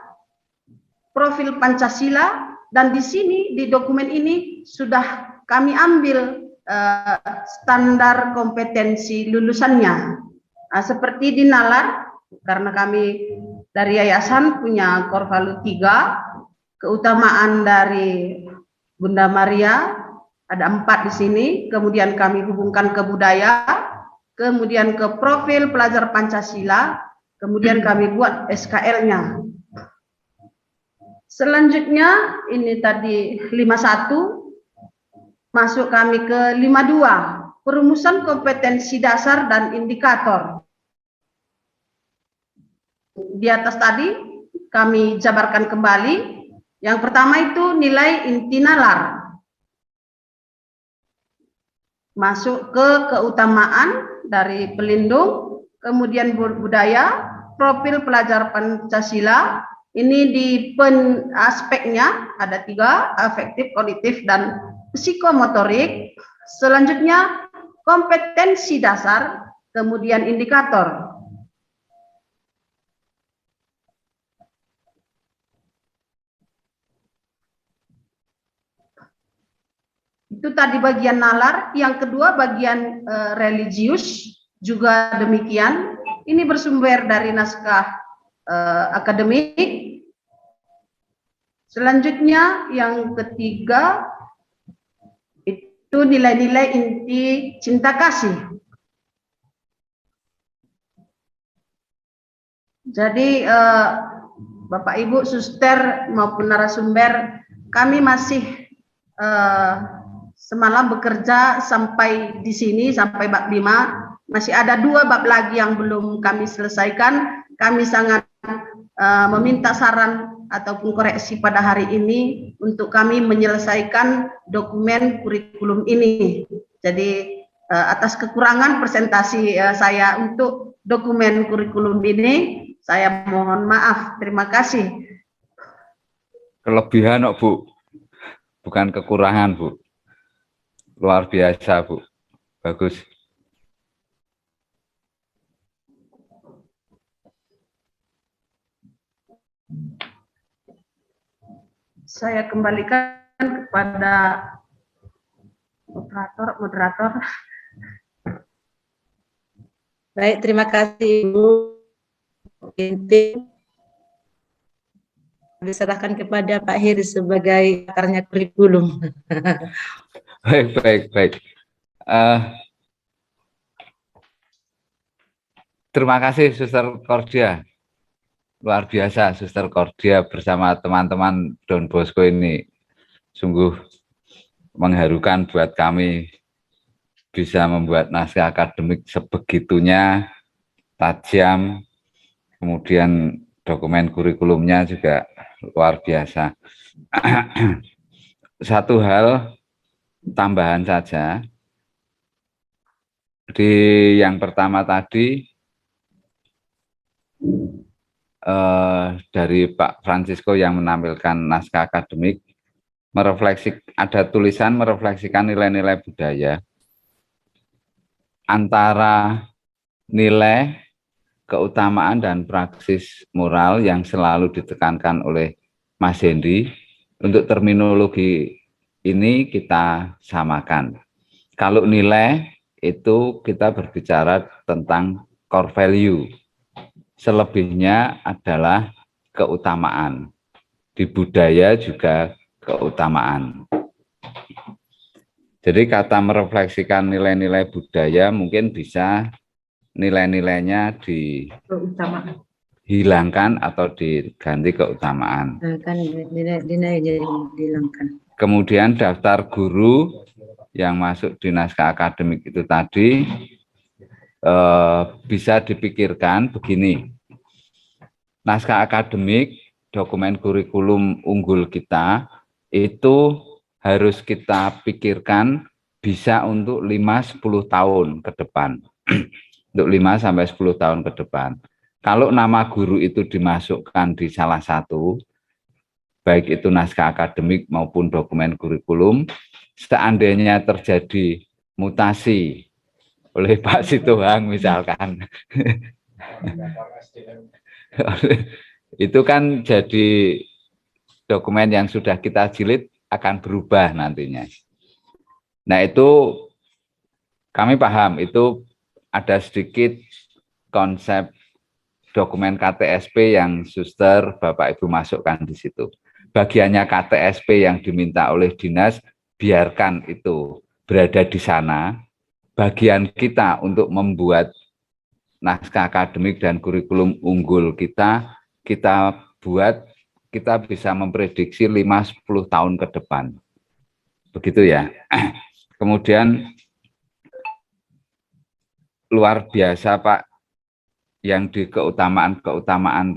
profil Pancasila, dan di sini di dokumen ini sudah kami ambil standar kompetensi lulusannya. Nah, seperti di Nalar, karena kami dari yayasan punya Korvalu 3, keutamaan dari Bunda Maria ada 4 di sini, kemudian kami hubungkan ke budaya, kemudian ke profil pelajar Pancasila, kemudian kami buat SKL-nya. Selanjutnya ini tadi 51, masuk kami ke 52, perumusan kompetensi dasar dan indikator. Di atas tadi kami jabarkan kembali. Yang pertama itu nilai inti nalar. Masuk ke keutamaan dari pelindung, kemudian budaya, profil pelajar Pancasila. Ini di aspeknya ada 3, afektif, kognitif, dan psikomotorik. Selanjutnya kompetensi dasar, kemudian indikator. Itu tadi bagian nalar. Yang kedua bagian religius juga demikian. Ini bersumber dari naskah akademik. Selanjutnya yang ketiga itu nilai-nilai inti cinta kasih. Jadi Bapak Ibu suster maupun narasumber, kami masih semalam bekerja sampai di sini, sampai bab 5. Masih ada 2 bab lagi yang belum kami selesaikan. Kami sangat meminta saran ataupun koreksi pada hari ini untuk kami menyelesaikan dokumen kurikulum ini. Jadi atas kekurangan presentasi saya untuk dokumen kurikulum ini, saya mohon maaf. Terima kasih. Kelebihan kok, Bu. Bukan kekurangan, Bu. Luar biasa, Bu. Bagus. Saya kembalikan kepada moderator. Baik, terima kasih Ibu. Diserahkan kepada Pak Heri sebagai pakarnya kurikulum. Baik. Terima kasih Suster Cordia. luar biasa Suster Cordia bersama teman-teman Don Bosco ini. Sungguh mengharukan buat kami bisa membuat naskah akademik sebegitunya, tajam, kemudian dokumen kurikulumnya juga luar biasa. Satu hal tambahan saja, di yang pertama tadi dari Pak Francisco yang menampilkan naskah akademik, ada tulisan merefleksikan nilai-nilai budaya antara nilai, keutamaan, dan praksis moral yang selalu ditekankan oleh Mas Hendy. Untuk terminologi ini kita samakan. Kalau nilai itu kita berbicara tentang core value. Selebihnya adalah keutamaan. Di budaya juga keutamaan. Jadi kata merefleksikan nilai-nilai budaya mungkin bisa nilai-nilainya dihilangkan atau diganti keutamaan. Kan nilai dihilangkan. Kemudian daftar guru yang masuk di naskah akademik itu tadi bisa dipikirkan begini. Naskah akademik, dokumen kurikulum unggul kita itu harus kita pikirkan bisa untuk 5-10 tahun ke depan. Untuk 5-10 tahun ke depan. Kalau nama guru itu dimasukkan di salah satu, baik itu naskah akademik maupun dokumen kurikulum, seandainya terjadi mutasi oleh Pak Sitohang misalkan, itu kan jadi dokumen yang sudah kita jilid akan berubah nantinya. Nah itu kami paham, itu ada sedikit konsep dokumen KTSP yang Suster Bapak Ibu masukkan di situ. Bagiannya KTSP yang diminta oleh dinas, biarkan itu berada di sana. Bagian kita untuk membuat naskah akademik dan kurikulum unggul kita buat, kita bisa memprediksi 5-10 tahun ke depan. Begitu ya. Kemudian luar biasa Pak, yang di keutamaan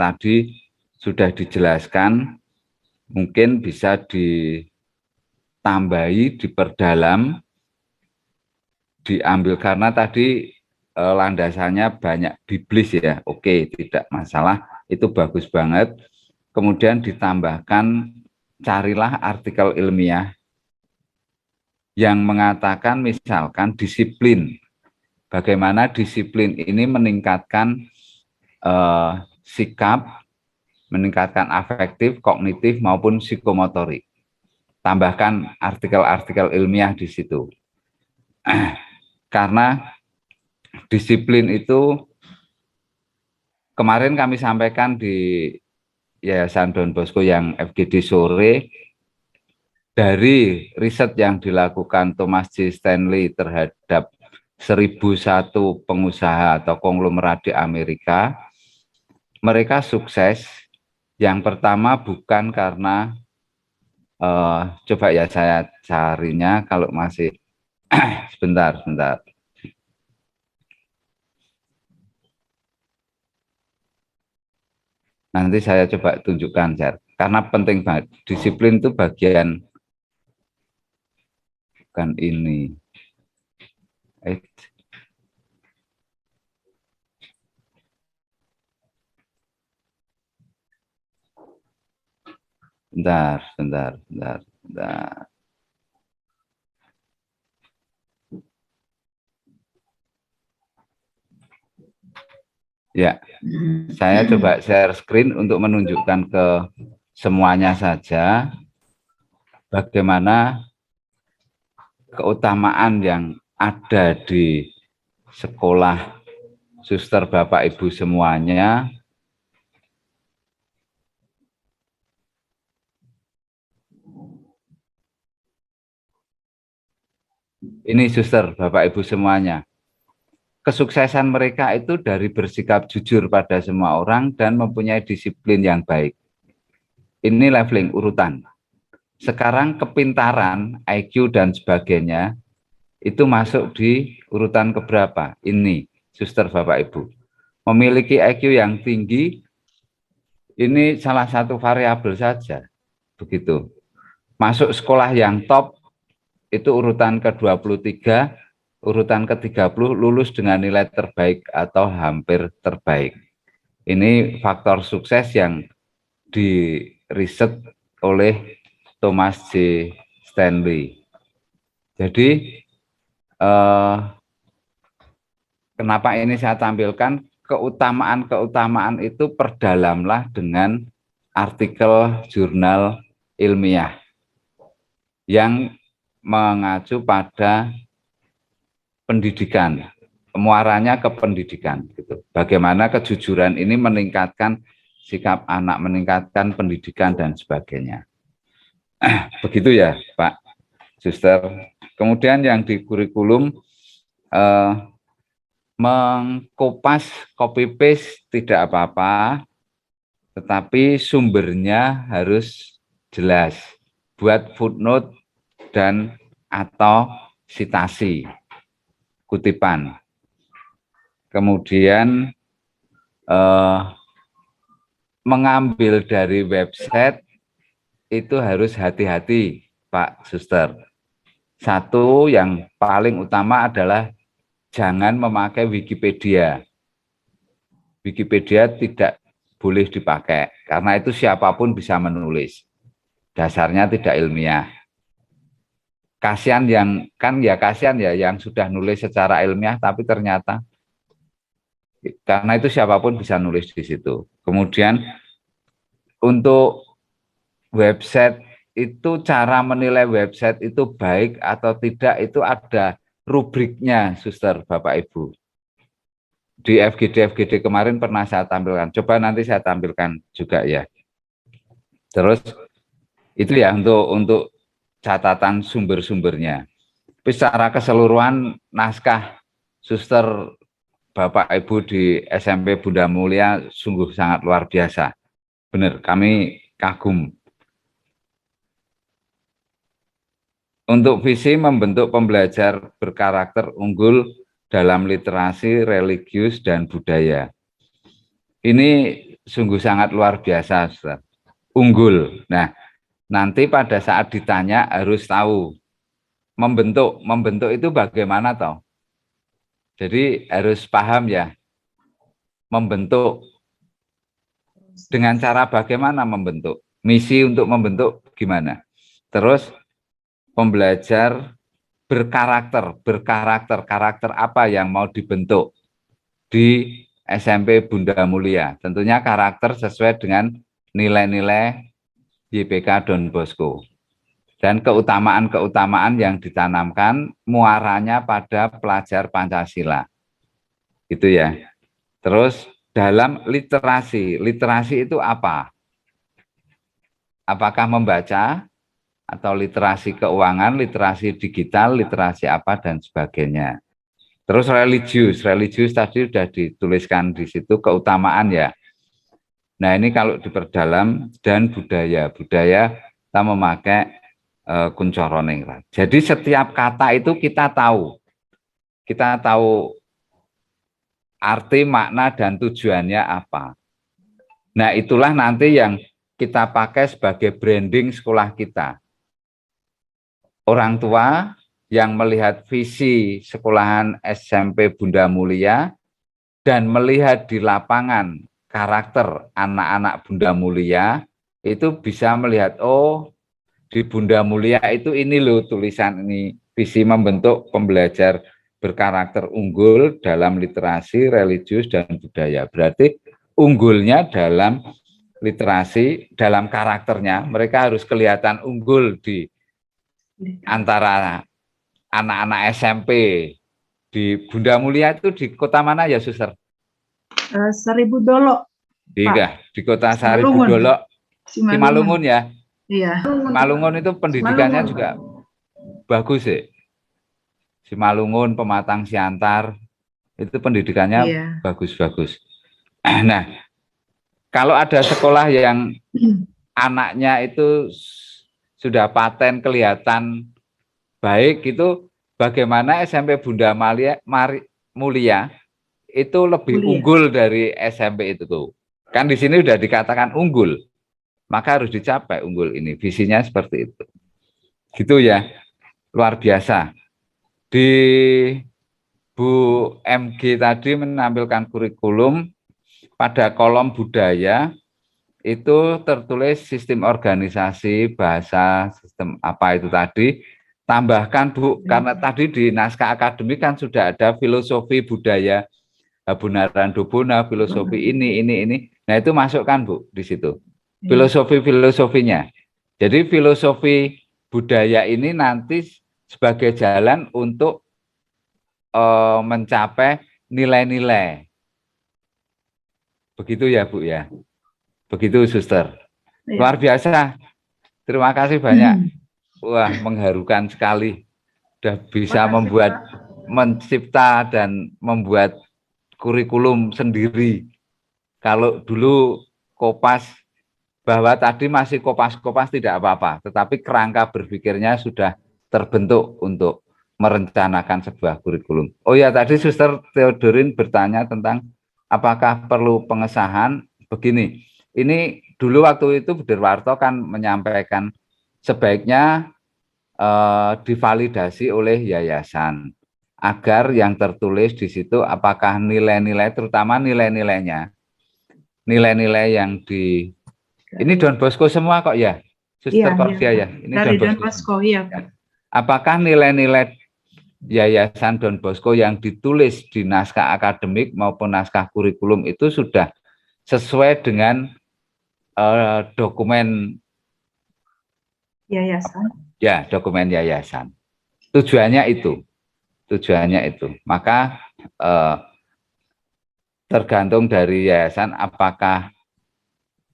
tadi sudah dijelaskan, mungkin bisa ditambahi, diperdalam, diambil karena tadi landasannya banyak biblis ya, oke, tidak masalah, itu bagus banget. Kemudian ditambahkan, carilah artikel ilmiah yang mengatakan misalkan disiplin. Bagaimana disiplin ini meningkatkan sikap, meningkatkan afektif, kognitif, maupun psikomotorik. Tambahkan artikel-artikel ilmiah di situ. Karena disiplin itu kemarin kami sampaikan di Yayasan Don Bosco yang FGD sore, dari riset yang dilakukan Thomas J. Stanley terhadap 1001 pengusaha atau konglomerat di Amerika, mereka sukses. Yang pertama bukan karena coba ya saya carinya kalau masih sebentar. Nanti saya coba tunjukkan, karena penting banget. Disiplin itu bagian, bukan ini. Bentar. Ya, saya coba share screen untuk menunjukkan ke semuanya saja bagaimana keutamaan yang ada di sekolah Suster Bapak Ibu semuanya. Ini Suster Bapak Ibu semuanya. kesuksesan mereka itu dari bersikap jujur pada semua orang dan mempunyai disiplin yang baik. Ini leveling urutan. Sekarang kepintaran, IQ dan sebagainya itu masuk di urutan keberapa? Ini, suster Bapak Ibu. Memiliki IQ yang tinggi, ini salah satu variabel saja. Begitu. Masuk sekolah yang top, itu urutan ke-23, urutan ke-30 lulus dengan nilai terbaik atau hampir terbaik. Ini faktor sukses yang diriset oleh Thomas J. Stanley. Jadi, kenapa ini saya tampilkan? Keutamaan-keutamaan itu perdalamlah dengan artikel jurnal ilmiah yang mengacu pada pendidikan, muaranya ke pendidikan. Gitu. Bagaimana kejujuran ini meningkatkan sikap anak, meningkatkan pendidikan dan sebagainya. Begitu ya, Pak Suster. Kemudian yang di kurikulum mengkopas copy paste tidak apa-apa, tetapi sumbernya harus jelas. Buat footnote dan atau sitasi, kutipan. Kemudian mengambil dari website itu harus hati-hati, Pak Suster. Satu yang paling utama adalah jangan memakai Wikipedia. Wikipedia tidak boleh dipakai, karena itu siapapun bisa menulis. Dasarnya tidak ilmiah. Kasihan yang sudah nulis secara ilmiah, tapi ternyata karena itu siapapun bisa nulis di situ. Kemudian untuk website itu, cara menilai website itu baik atau tidak itu ada rubriknya, Suster, Bapak Ibu. Di FGD kemarin pernah saya tampilkan. Coba nanti saya tampilkan juga ya. Terus itu ya untuk catatan sumber-sumbernya. Tapi secara keseluruhan naskah Suster Bapak Ibu di SMP Bunda Mulia sungguh sangat luar biasa. Benar, kami kagum. Untuk visi membentuk pembelajar berkarakter unggul dalam literasi, religius, dan budaya. Ini sungguh sangat luar biasa, Ustaz. Unggul. Nah, nanti pada saat ditanya harus tahu membentuk itu bagaimana toh. Jadi harus paham ya, membentuk dengan cara bagaimana membentuk, misi untuk membentuk gimana. Terus pembelajar karakter apa yang mau dibentuk di SMP Bunda Mulia. Tentunya karakter sesuai dengan nilai-nilai YPK Don Bosco. Dan keutamaan-keutamaan yang ditanamkan muaranya pada pelajar Pancasila. Gitu ya. Terus dalam literasi itu apa? Apakah membaca? Atau literasi keuangan, literasi digital, literasi apa, dan sebagainya. Terus religius tadi sudah dituliskan di situ keutamaan ya. Nah ini kalau diperdalam, dan budaya kita memakai kuncoroningrat. Jadi setiap kata itu kita tahu arti, makna, dan tujuannya apa. Nah itulah nanti yang kita pakai sebagai branding sekolah kita. Orang tua yang melihat visi sekolahan SMP Bunda Mulia dan melihat di lapangan karakter anak-anak Bunda Mulia itu bisa melihat, oh di Bunda Mulia itu ini loh tulisan ini, visi membentuk pembelajar berkarakter unggul dalam literasi, religius, dan budaya. Berarti unggulnya dalam literasi, dalam karakternya mereka harus kelihatan unggul di antara anak-anak SMP di Bunda Mulia. Itu di kota mana ya, Suster? Seribu Dolok. Di kota Seribu Dolok, Simalungun ya? Iya. Simalungun itu pendidikannya juga bagus sih. Simalungun, Pematang Siantar, Itu pendidikannya Iya. bagus-bagus. Nah, kalau ada sekolah yang anaknya itu sudah paten kelihatan baik, itu bagaimana SMP Bunda Mulia itu lebih Mulia. unggul dari SMP itu tuh. Kan di sini sudah dikatakan unggul, maka harus dicapai unggul ini. Visinya seperti itu. Gitu ya, luar biasa. Di Bu MG tadi menampilkan kurikulum, pada kolom budaya itu tertulis sistem organisasi, bahasa, sistem apa itu tadi. Tambahkan Bu, karena tadi di naskah akademik kan sudah ada filosofi budaya Habonaran Dobona, filosofi ini. Nah itu masukkan Bu di situ. Filosofinya. Jadi filosofi budaya ini nanti sebagai jalan untuk mencapai nilai-nilai. Begitu ya Bu ya. Begitu Suster. Luar biasa. Terima kasih banyak. Wah, mengharukan sekali. Sudah bisa mencipta dan membuat kurikulum sendiri. Kalau dulu Kopas, bahwa tadi masih Kopas tidak apa-apa, tetapi kerangka berpikirnya sudah terbentuk untuk merencanakan sebuah kurikulum. Oh ya, tadi Suster Theodorin bertanya tentang apakah perlu pengesahan. Begini, ini dulu waktu itu Bu Derwarto kan menyampaikan sebaiknya divalidasi oleh yayasan agar yang tertulis di situ apakah nilai-nilai, terutama nilai-nilainya, nilai-nilai yang di ini Don Bosco semua kok ya, Suster Cordia ya. Ini dari Don Bosco ya. Apakah nilai-nilai Yayasan Don Bosco yang ditulis di naskah akademik maupun naskah kurikulum itu sudah sesuai dengan dokumen yayasan? Ya, dokumen yayasan. Tujuannya itu. Maka tergantung dari yayasan apakah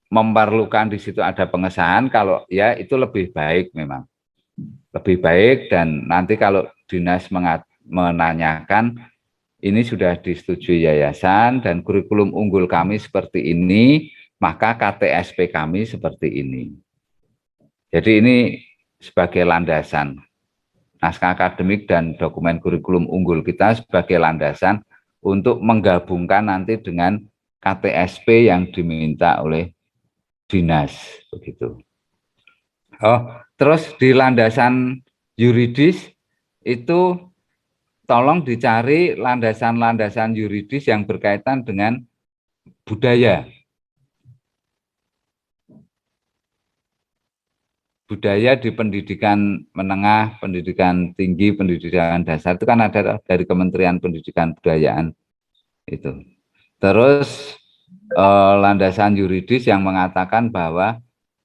memerlukan di situ ada pengesahan. Kalau ya itu lebih baik memang. Lebih baik, dan nanti kalau dinas menanyakan ini sudah disetujui yayasan dan kurikulum unggul kami seperti ini, maka KTSP kami seperti ini. Jadi ini sebagai landasan, naskah akademik dan dokumen kurikulum unggul kita sebagai landasan untuk menggabungkan nanti dengan KTSP yang diminta oleh dinas, begitu. Oh, terus di landasan yuridis itu tolong dicari landasan-landasan yuridis yang berkaitan dengan budaya. Budaya di pendidikan menengah, pendidikan tinggi, pendidikan dasar itu kan ada dari Kementerian Pendidikan Kebudayaan itu. Terus landasan yuridis yang mengatakan bahwa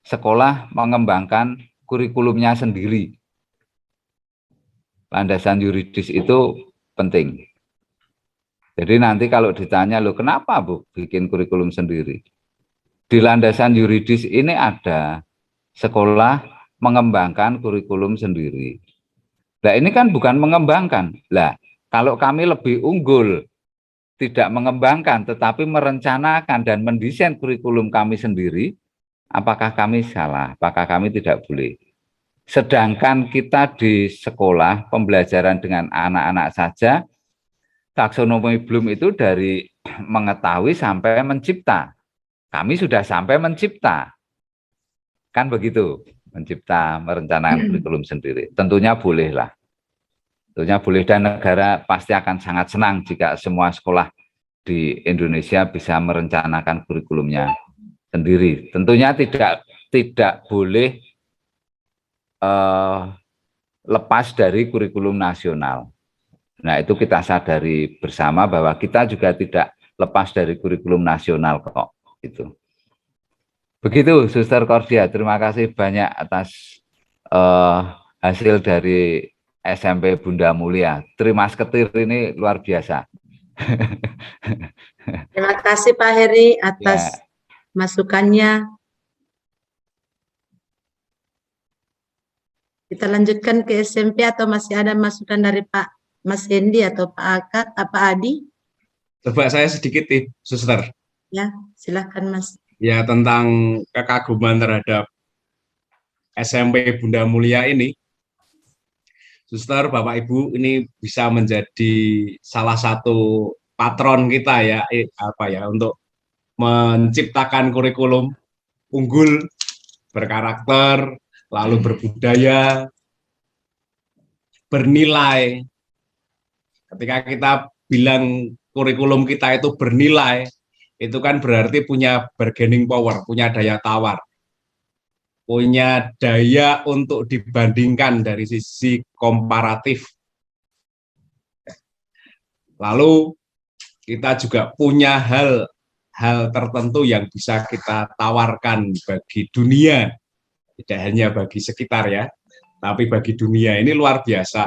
sekolah mengembangkan kurikulumnya sendiri. Landasan yuridis itu penting. Jadi nanti kalau ditanya, loh kenapa Bu bikin kurikulum sendiri? Di landasan yuridis ini ada sekolah mengembangkan kurikulum sendiri. Nah ini kan bukan mengembangkan. Lah kalau kami lebih unggul tidak mengembangkan tetapi merencanakan dan mendesain kurikulum kami sendiri, apakah kami salah? Apakah kami tidak boleh? Sedangkan kita di sekolah pembelajaran dengan anak-anak saja, taksonomi Bloom itu dari mengetahui sampai mencipta. Kami sudah sampai mencipta. Kan begitu, mencipta, merencanakan kurikulum sendiri. Tentunya bolehlah. Tentunya boleh, dan negara pasti akan sangat senang jika semua sekolah di Indonesia bisa merencanakan kurikulumnya sendiri. Tentunya tidak boleh lepas dari kurikulum nasional. Nah itu kita sadari bersama bahwa kita juga tidak lepas dari kurikulum nasional kok. Itu. Begitu Suster Cordia, terima kasih banyak atas hasil dari SMP Bunda Mulia. Trimas Ketir ini luar biasa. Terima kasih Pak Heri atas masukannya. Kita lanjutkan ke SMP atau masih ada masukan dari Pak Mas Hendi atau Pak Akad, Pak Adi? Coba saya sedikit nih, Suster. Ya, silakan Mas. Ya, tentang kekaguman terhadap SMP Bunda Mulia ini. Suster, Bapak Ibu, ini bisa menjadi salah satu patron kita ya, untuk menciptakan kurikulum unggul, berkarakter, lalu berbudaya, bernilai. Ketika kita bilang kurikulum kita itu bernilai, itu kan berarti punya bargaining power, punya daya tawar, punya daya untuk dibandingkan dari sisi komparatif. Lalu kita juga punya hal tertentu yang bisa kita tawarkan bagi dunia, tidak hanya bagi sekitar ya, tapi bagi dunia. Ini luar biasa,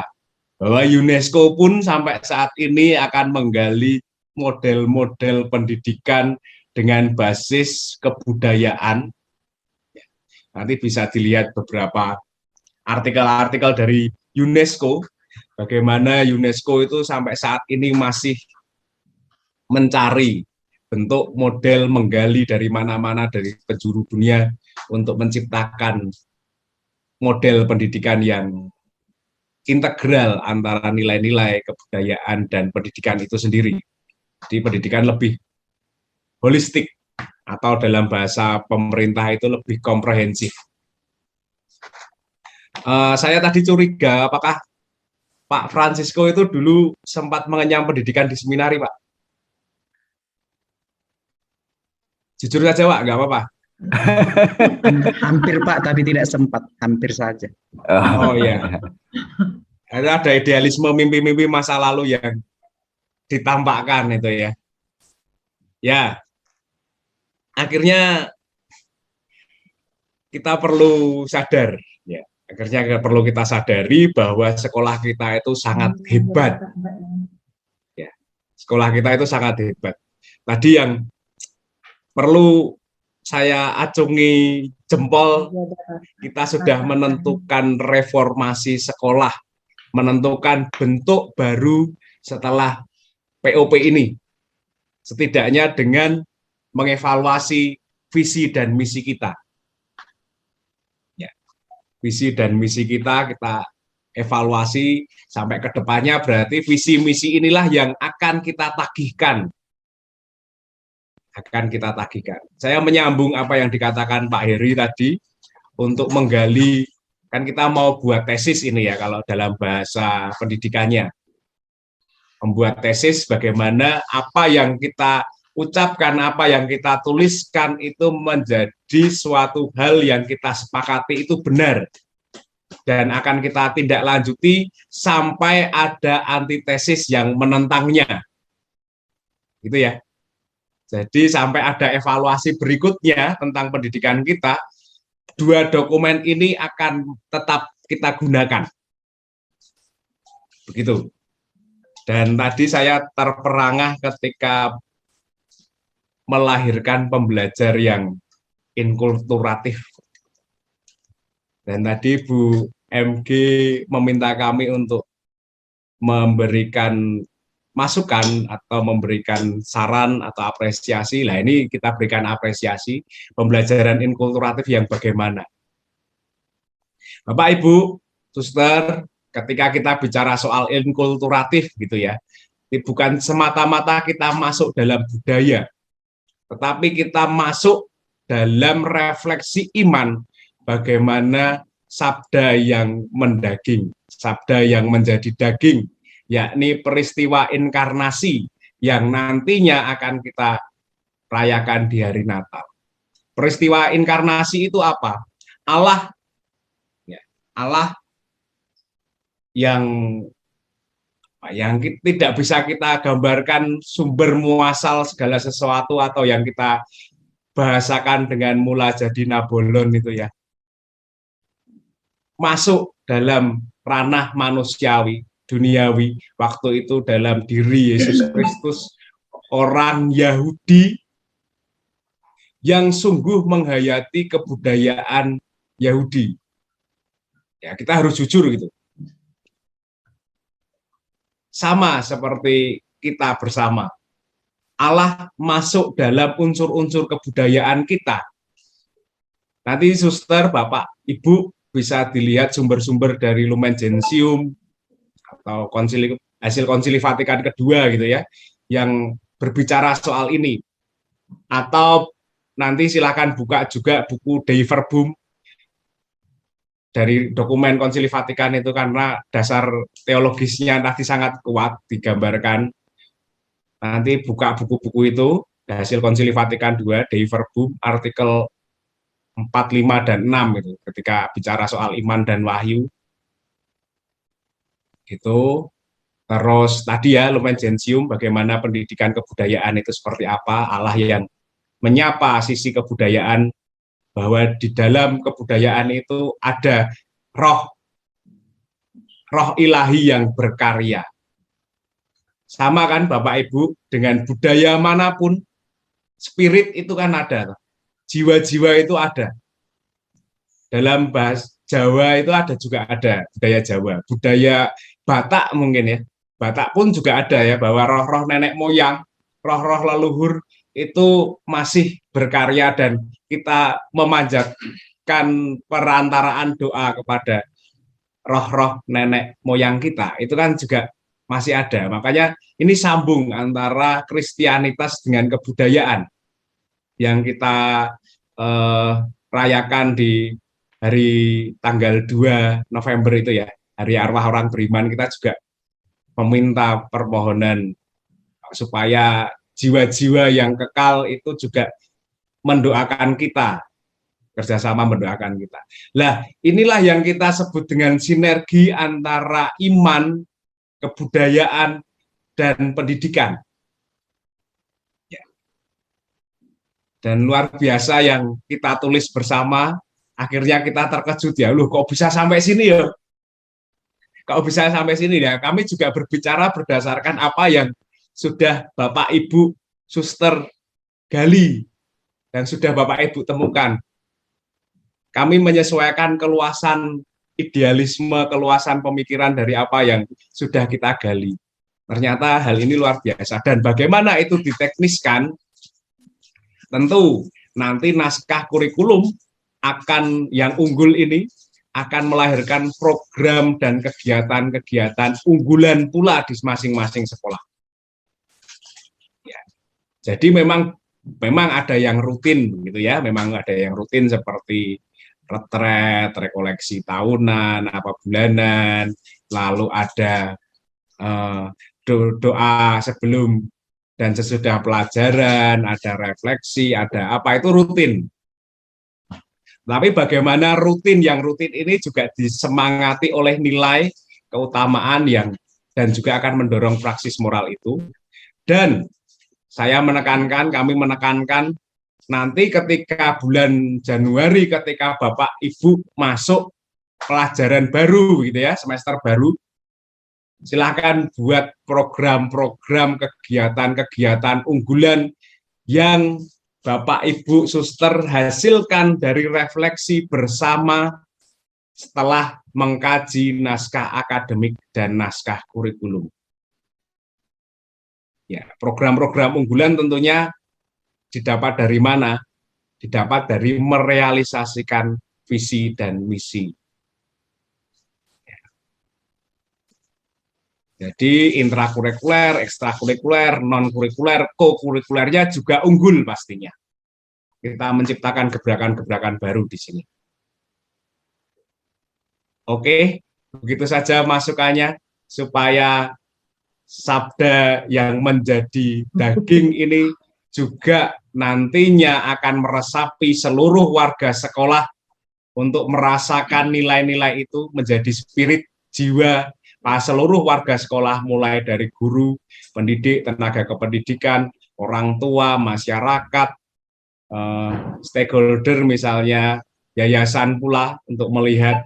bahwa UNESCO pun sampai saat ini akan menggali model-model pendidikan dengan basis kebudayaan. Nanti bisa dilihat beberapa artikel-artikel dari UNESCO, bagaimana UNESCO itu sampai saat ini masih mencari bentuk model, menggali dari mana-mana dari penjuru dunia untuk menciptakan model pendidikan yang integral antara nilai-nilai kebudayaan dan pendidikan itu sendiri. Jadi pendidikan lebih holistik, atau dalam bahasa pemerintah itu lebih komprehensif. Saya tadi curiga apakah Pak Francisco itu dulu sempat mengenyam pendidikan di seminari, Pak? Jujur saja, Pak, nggak apa-apa. Hampir Pak, tapi tidak sempat, hampir saja. Oh iya. Ada idealisme mimpi-mimpi masa lalu yang ditampakkan itu ya. Ya, akhirnya kita perlu sadar, ya. Akhirnya perlu kita sadari bahwa sekolah kita itu sangat hebat. Ya, sekolah kita itu sangat hebat. Tadi yang perlu saya acungi jempol, kita sudah menentukan reformasi sekolah, menentukan bentuk baru setelah POP ini. Setidaknya dengan mengevaluasi visi dan misi kita. Ya, visi dan misi kita evaluasi sampai ke depannya, berarti visi misi inilah yang akan kita tagihkan. Saya menyambung apa yang dikatakan Pak Heri tadi, untuk menggali, kan kita mau buat tesis ini ya, kalau dalam bahasa pendidikannya. Membuat tesis bagaimana apa yang kita ucapkan, apa yang kita tuliskan itu menjadi suatu hal yang kita sepakati itu benar. Dan akan kita tindak lanjuti sampai ada antitesis yang menentangnya. Gitu ya. Jadi sampai ada evaluasi berikutnya tentang pendidikan kita, dua dokumen ini akan tetap kita gunakan. Begitu. Dan tadi saya terperangah ketika melahirkan pembelajar yang inkulturatif. Dan tadi Bu MG meminta kami untuk memberikan masukan atau memberikan saran atau apresiasi. Nah, ini kita berikan apresiasi pembelajaran inkulturatif yang bagaimana. Bapak Ibu, Suster, ketika kita bicara soal inkulturatif gitu ya, bukan semata-mata kita masuk dalam budaya, tetapi kita masuk dalam refleksi iman, bagaimana sabda yang mendaging, sabda yang menjadi daging, yakni peristiwa inkarnasi yang nantinya akan kita rayakan di hari Natal. Peristiwa inkarnasi itu apa? Allah yang tidak bisa kita gambarkan sumber muasal segala sesuatu, atau yang kita bahasakan dengan mula jadi Nabolon itu ya. Masuk dalam ranah manusiawi, duniawi, waktu itu dalam diri Yesus Kristus, orang Yahudi yang sungguh menghayati kebudayaan Yahudi. Ya, kita harus jujur gitu. Sama seperti kita bersama. Allah masuk dalam unsur-unsur kebudayaan kita. Nanti suster, Bapak, Ibu bisa dilihat sumber-sumber dari Lumen Gentium atau hasil konsili Vatikan kedua gitu ya, yang berbicara soal ini. Atau nanti silakan buka juga buku Dei Verbum dari dokumen konsili Vatikan itu, karena dasar teologisnya nanti sangat kuat digambarkan. Nanti buka buku-buku itu, hasil konsili Vatikan II, Dei Verbum, artikel 4, 5, dan 6 gitu, ketika bicara soal iman dan wahyu. Gitu. Terus tadi ya, Lumen Gentium, bagaimana pendidikan kebudayaan itu seperti apa, Allah yang menyapa sisi kebudayaan, bahwa di dalam kebudayaan itu ada roh ilahi yang berkarya. Sama kan Bapak Ibu, dengan budaya manapun, spirit itu kan ada, jiwa-jiwa itu ada. Dalam bahasa Jawa itu ada juga ada budaya Jawa, budaya Batak mungkin ya, Batak pun juga ada ya, bahwa roh-roh nenek moyang, roh-roh leluhur itu masih berkarya, dan kita memanjatkan perantaraan doa kepada roh-roh nenek moyang kita, itu kan juga masih ada. Makanya ini sambung antara Kristianitas dengan kebudayaan yang kita rayakan di hari tanggal 2 November itu ya, Hari Arwah Orang Beriman. Kita juga meminta permohonan supaya jiwa-jiwa yang kekal itu juga mendoakan kita, kerjasama mendoakan kita. Lah, inilah yang kita sebut dengan sinergi antara iman, kebudayaan, dan pendidikan. Ya. Dan luar biasa yang kita tulis bersama, akhirnya kita terkejut ya, loh kok bisa sampai sini ya? Kok bisa sampai sini ya? Kami juga berbicara berdasarkan apa yang sudah Bapak Ibu Suster gali dan sudah Bapak Ibu temukan. Kami menyesuaikan keluasan idealisme, keluasan pemikiran dari apa yang sudah kita gali. Ternyata hal ini luar biasa. Dan bagaimana itu ditekniskan, tentu nanti naskah kurikulum akan yang unggul ini akan melahirkan program dan kegiatan-kegiatan unggulan pula di masing-masing sekolah. Ya. Jadi memang ada yang rutin gitu ya, memang ada yang rutin seperti retret, rekoleksi tahunan, apa bulanan, lalu ada doa sebelum dan sesudah pelajaran, ada refleksi, ada apa, itu rutin. Tapi bagaimana yang rutin ini juga disemangati oleh nilai keutamaan yang dan juga akan mendorong praksis moral itu. Dan kami menekankan nanti ketika bulan Januari, ketika Bapak Ibu masuk pelajaran baru gitu ya, semester baru, silakan buat program-program, kegiatan-kegiatan unggulan yang Bapak Ibu Suster hasilkan dari refleksi bersama setelah mengkaji naskah akademik dan naskah kurikulum. Ya, program-program unggulan tentunya didapat dari mana? Didapat dari merealisasikan visi dan misi. Ya. Jadi intrakurikuler, ekstrakurikuler, non-kurikuler, co-kurikulernya juga unggul pastinya. Kita menciptakan gebrakan-gebrakan baru di sini. Oke, begitu saja masukannya supaya sabda yang menjadi daging ini juga nantinya akan meresapi seluruh warga sekolah untuk merasakan nilai-nilai itu menjadi spirit jiwa seluruh warga sekolah, mulai dari guru, pendidik, tenaga kependidikan, orang tua, masyarakat, stakeholder misalnya, yayasan pula untuk melihat,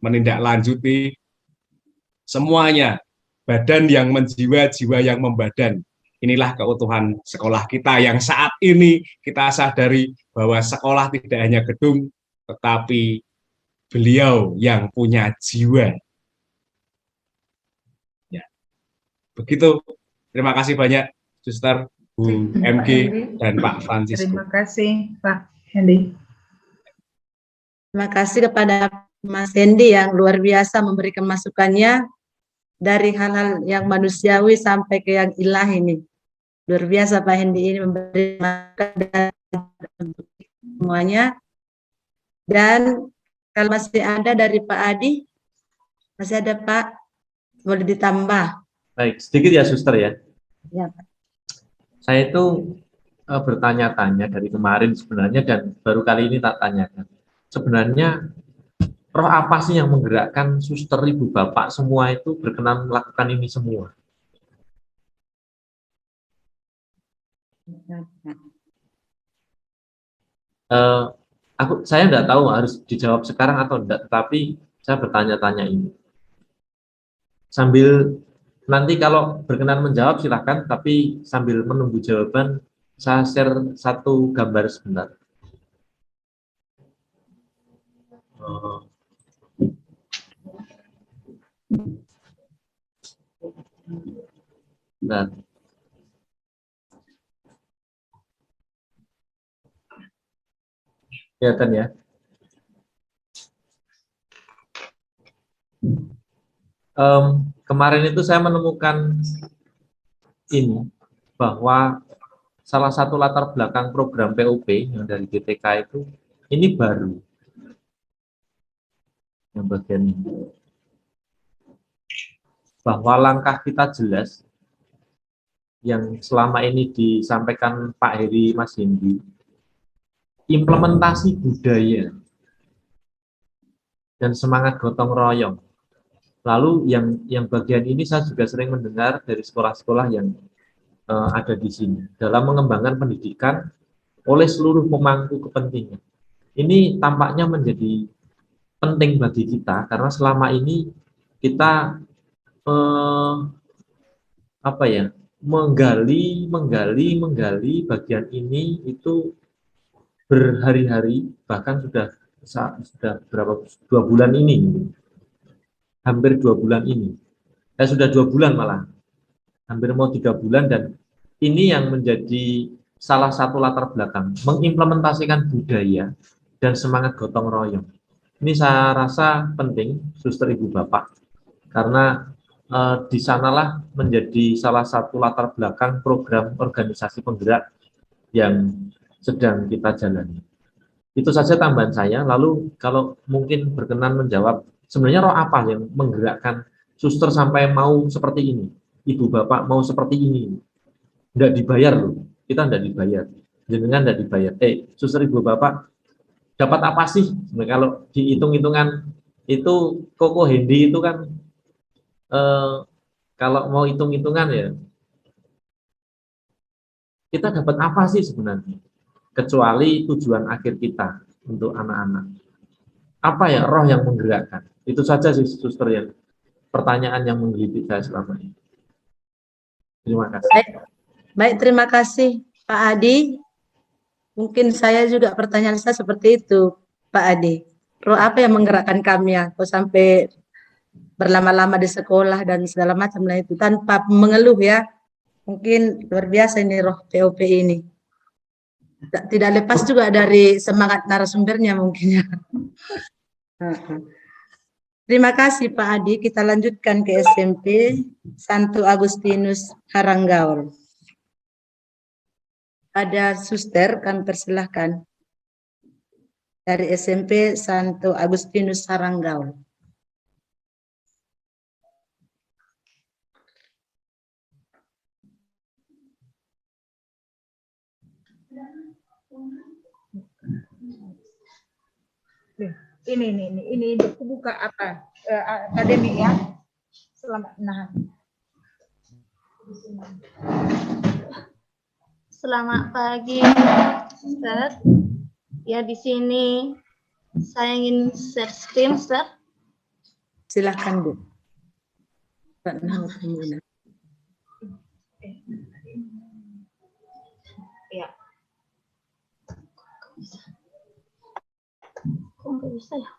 menindaklanjuti, semuanya, badan yang menjiwa, jiwa yang membadan. Inilah keutuhan sekolah kita yang saat ini kita sadari bahwa sekolah tidak hanya gedung, tetapi beliau yang punya jiwa. Ya. Begitu. Terima kasih banyak, Suster. Bu MG, dan Pak Francisco. Terima kasih Pak Hendy. Terima kasih kepada Mas Hendy yang luar biasa memberikan masukannya dari hal-hal yang manusiawi sampai ke yang ilahi ini. Luar biasa Pak Hendy ini memberi masukan untuk semuanya. Dan kalau masih ada dari Pak Adi, masih ada Pak, boleh ditambah. Baik, sedikit ya suster ya. Ya, Pak. Saya itu bertanya-tanya dari kemarin sebenarnya dan baru kali ini tak tanyakan. Sebenarnya roh apa sih yang menggerakkan suster, ibu, bapak semua itu berkenan melakukan ini semua? Saya tidak tahu harus dijawab sekarang atau tidak, tetapi saya bertanya-tanya ini. Sambil nanti kalau berkenan menjawab silahkan, tapi sambil menunggu jawaban, saya share satu gambar sebentar. Nah, kelihatan ya. Kemarin itu saya menemukan ini, bahwa salah satu latar belakang program POP yang dari GTK itu, ini baru. Yang bagian ini. Bahwa langkah kita jelas, yang selama ini disampaikan Pak Heri, Mas Hendy, implementasi budaya dan semangat gotong royong. Lalu yang bagian ini saya juga sering mendengar dari sekolah-sekolah yang ada di sini dalam mengembangkan pendidikan oleh seluruh pemangku kepentingan. Ini tampaknya menjadi penting bagi kita karena selama ini kita menggali bagian ini itu berhari-hari, bahkan sudah berapa 2 bulan ini. Hampir 2 bulan ini. Sudah 2 bulan malah. Hampir mau 3 bulan, dan ini yang menjadi salah satu latar belakang. Mengimplementasikan budaya dan semangat gotong royong. Ini saya rasa penting, suster, ibu, bapak. Karena di sanalah menjadi salah satu latar belakang program organisasi penggerak yang sedang kita jalani. Itu saja tambahan saya. Lalu kalau mungkin berkenan menjawab, sebenarnya roh apa yang menggerakkan suster sampai mau seperti ini? Ibu bapak mau seperti ini? Tidak dibayar loh, kita tidak dibayar. Jenengan tidak dibayar. Suster, ibu bapak dapat apa sih? Kalau dihitung-hitungan itu Koko Hendy itu kan kalau mau hitung-hitungan ya, kita dapat apa sih sebenarnya? Kecuali tujuan akhir kita untuk anak-anak. Apa ya roh yang menggerakkan? Itu saja sih suster, yang pertanyaan yang menggelitik saya selama ini. Terima kasih. Baik, terima kasih Pak Adi. Mungkin saya juga pertanyaan saya seperti itu, Pak Adi. Roh apa yang menggerakkan kami ya, kok sampai berlama-lama di sekolah dan segala macam lah itu tanpa mengeluh ya. Mungkin luar biasa ini roh POP ini. Tidak lepas juga dari semangat narasumbernya mungkin ya. Terima kasih Pak Adi. Kita lanjutkan ke SMP Santo Agustinus Haranggaul. Ada suster, kami persilahkan dari SMP Santo Agustinus Haranggaul. Ini buka apa akademi ya. Selamat Selamat pagi, Ustaz. Ya, di sini saya ingin share screen, Ustaz. Silakan, Bu. Ya. Kok nggak bisa ya?